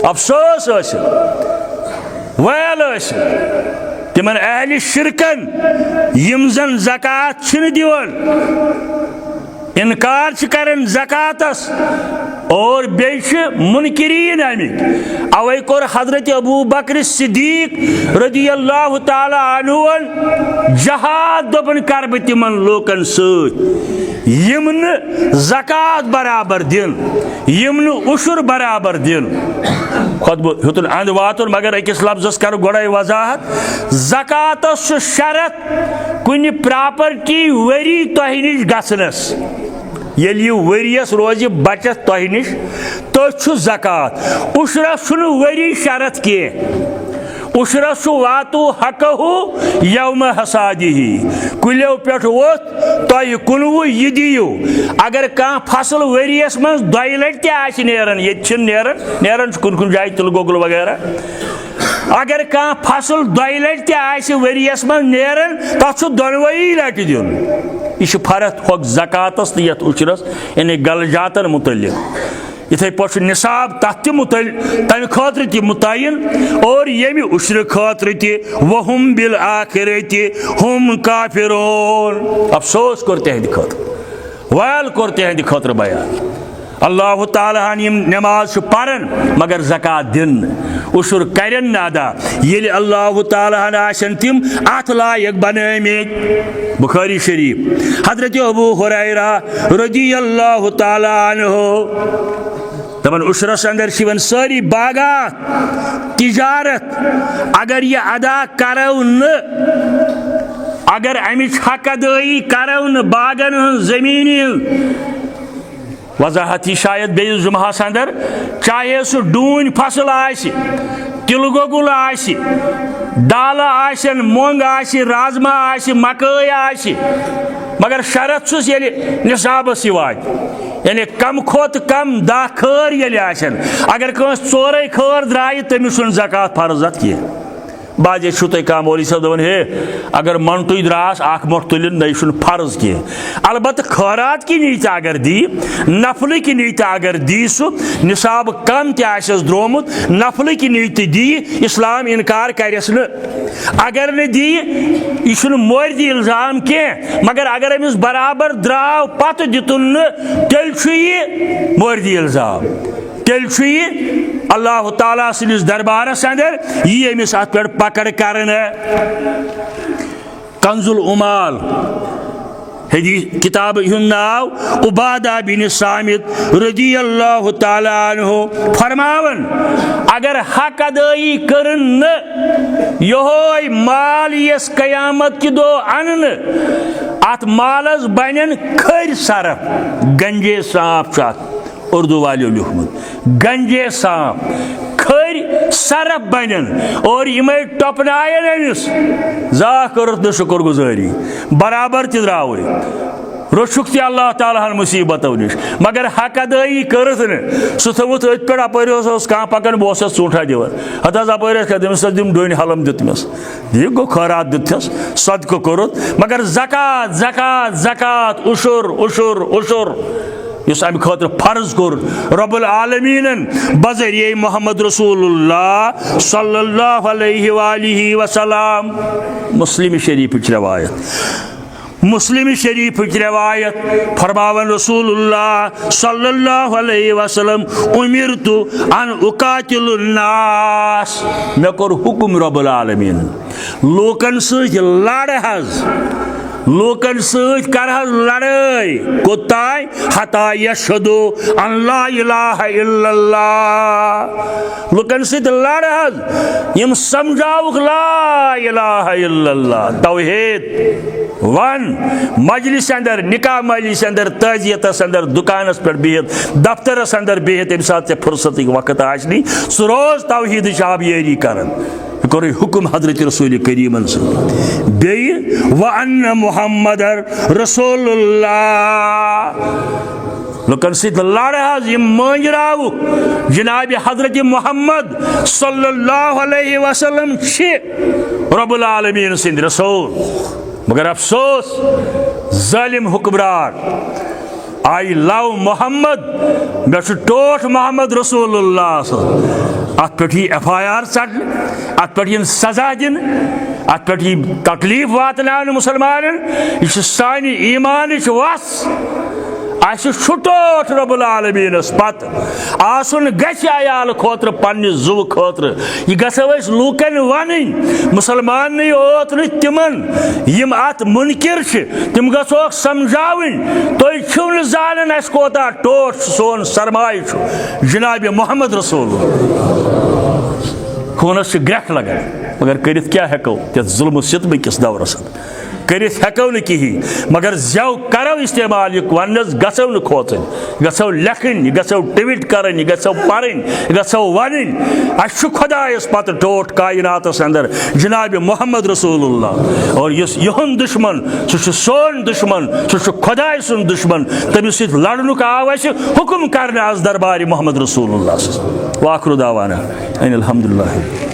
अफसोस वैल तिमन अहल शिरकन यम जन ज़कात छिन दिवन, इनकार करन ज़कातस और बेश मुनकिरीन अमिक। अवै कोर हजरत अबू बकर सिद्दीक रज़ियल्लाहु ताला अन्हु जहाद दोपन कर बह तिमन लोकन सत यम न ज़कात बराबर दिन, यम न उशुर बराबर दिन। खुद हेतुन अंद वातुन, मगर अकिस लफ्ज़स कर गोड़े वजाहत। ज़कातस शरत कुन प्रॉपर्टी वरी तोह निश गसनस, येल यह वरियस रोज बचत तोह निश तो ज़कात। उशरस छुन वरी शरत के, उशरस वातु हकहु यौम हसादिही, कुल्यो पे वोत तोह कुनवु यह दियो। अगर कह फसल वरियस मज 2 लट ते नेरन, ये नेरन कुन कुन जाए तिल गोगल वगैरह। अगर कह फसल 2 लट ते वरियस मज नेरन तथ 2 लट दिन। यह फर्क हो ज़कातस तो यथ उशरस यानी गलजातन मुतल्लिक। इथे पे निसाब तथ तम खतर त मुतयन और यमि उशर खतर त वहुम बिल आखिरति हुम काफिरून। अफसोस कर तहद खतर, वैल कर तहद खतर बयान। अल्लाह ताला यम नमाज पढ़न मगर ज़कात दिन, उशुर करन अदा ये अल्लाह ताला आसन तिम अत लायक बनमित। बुखारी शरीफ हजरत अबू हुरैरा रज़ियल्लाहु ताला अन्हु दपन उशरस अंदर शिवन सारी बागात तिजारत अगर यह अदा करो न, अगर अमिच हक अदाई करो न बागन जमीन वजाहत शायद बेस जुमहस अंदर, चाहे सह डून फसल आसि, तिल गोगुल आसि, दाल आसन, मोंग आसि, राजमा आसि, मकई आसि, मगर शरत छुस ये निसाबस वात यानी कम खोत कम 10 खर ये आसन। अगर कंस 4 खर द्राय तमिस ज़कात फर्ज अत कह, बाजे तुम कह मौली साहब दपान हे अगर मनटुई द्रास अख मोट तुलिन न यह फर्ज कह अलबत् खैरात की नीत अगर दी नफल की नीत अगर दी सह निसाब कम तस द्रोमुत नफल की नीत दी इस्लाम इनकार करस न अगर न दी यह मोरदी इल्जाम कह मगर अगर अमिस बराबर द्राव पत दितुन तेल यह मोरदी इल्जाम तेल अल्लाह ताला सिंदिस दरबारस अंदर यह अमिस अत पे पकड़ कर कंजुल उमाल हदीस किताब नाव उबादा बिन सामित रज़ियल्लाहु ताला अन्हु फरमावन अगर हक अदाई करन योय माल यस कयामत कि दो अनन अत मालस बनन खर सरफ गंजे सांप उर्दू वालों लिखमुत गंजे सांप खर सरफ बनन और इमे टपनायन अमिस जा करत न शुक्र गुजारी बराबर त द्राव रोशुक ते अल्लाह ताला मुसीबतों नश मगर हक अदाई करत न सह थोत अत पे अपर कह पकान बह ूठा दिवान हत अपर तमिस दिम डोन हलम दितमस यह गो खैरात दिथस सदक़ कोरुत मगर ज़कात ज़कात ज़कात उशुर उशुर उशुर इस अम खतर फर्ज कोर रब्बुल आलमीन बज़रिए मोहम्मद रसूलुल्लाह सल्लल्लाहु अलैहि वसल्लम मुस्लिम शरीफ रवायत फरमावन रसूलुल्लाह सल्लल्लाहु अलैहि वसल्लम उमिरतु अन उकातिलुन नास मे कोर हुकुम रब्बुल आलमीन लोकन सह लड़ हज लोकन सह कर लड़ाई कोताय हता यशहदु अन ला इलाहा इल्लल्लाह लोकन सह लड़ हज यम समझावुक ला इलाहा इल्लल्लाह तौहीद वन मजलिस अंदर निकाह मजलिस अंदर तजियतस अंदर दुकानस पे बिहित दफ्तरस अंदर बिहित यम सात फुर्सत वक्त आसनी सह रोज तौहीद आबियारी करन कोर हुकुम हजरत रसूल करीमन बे व अन्न मुहम्मद रसूलुल्लाह लुकन सत लड़ हज यम मंजराव जनाब हजरत मोहम्मद सल्लल्लाहु अलैहि वसल्लम रब्बुल आलमीन सिंद रसूल मगर अफसोस जालिम हुक्मरान आई लव मोहम्मद मे टोट मोहम्मद रसूलुल्लाह अत पे FIR चढ़ अत पे सजा दिन अत पे तकलीफ वातन मुसलमान यह सानि ईमान वस टोट रब्बुल आलमीनस पत आसन गछ अयाल खोत्र पन्ने जुव खोत्र यह गसो लूकन वन मुसलमान ओत न तिमन यम अत मुनकिर तिम गसोक समझावन तुम छो न जानन अस कोता टोट सोन सरमाय जनाब मोहम्मद रसूल खूनस ग्रख लगान मगर कर क्या हेको ये जुल्म सितम किस दौरस कर हेको न कहीं मगर जव करो इस्तेमाल यह वनस गसो न खोचन गसो लेखन यह गसो ट्वीट करन यह गसो पढ़न यह गसो वन अस खुदायस पत टोट कायनातस अंदर जनाब मोहम्मद रसूलुल्लाह और यहुन दुश्मन सह सोन दुश्मन सह खुदाय सुन दुश्मन तमिस सत लड़नुक आव हुकुम करने आज दरबार मोहम्मद रसूलुल्लाह वाखिर दावाना अनिल हम्दुलिल्लाह।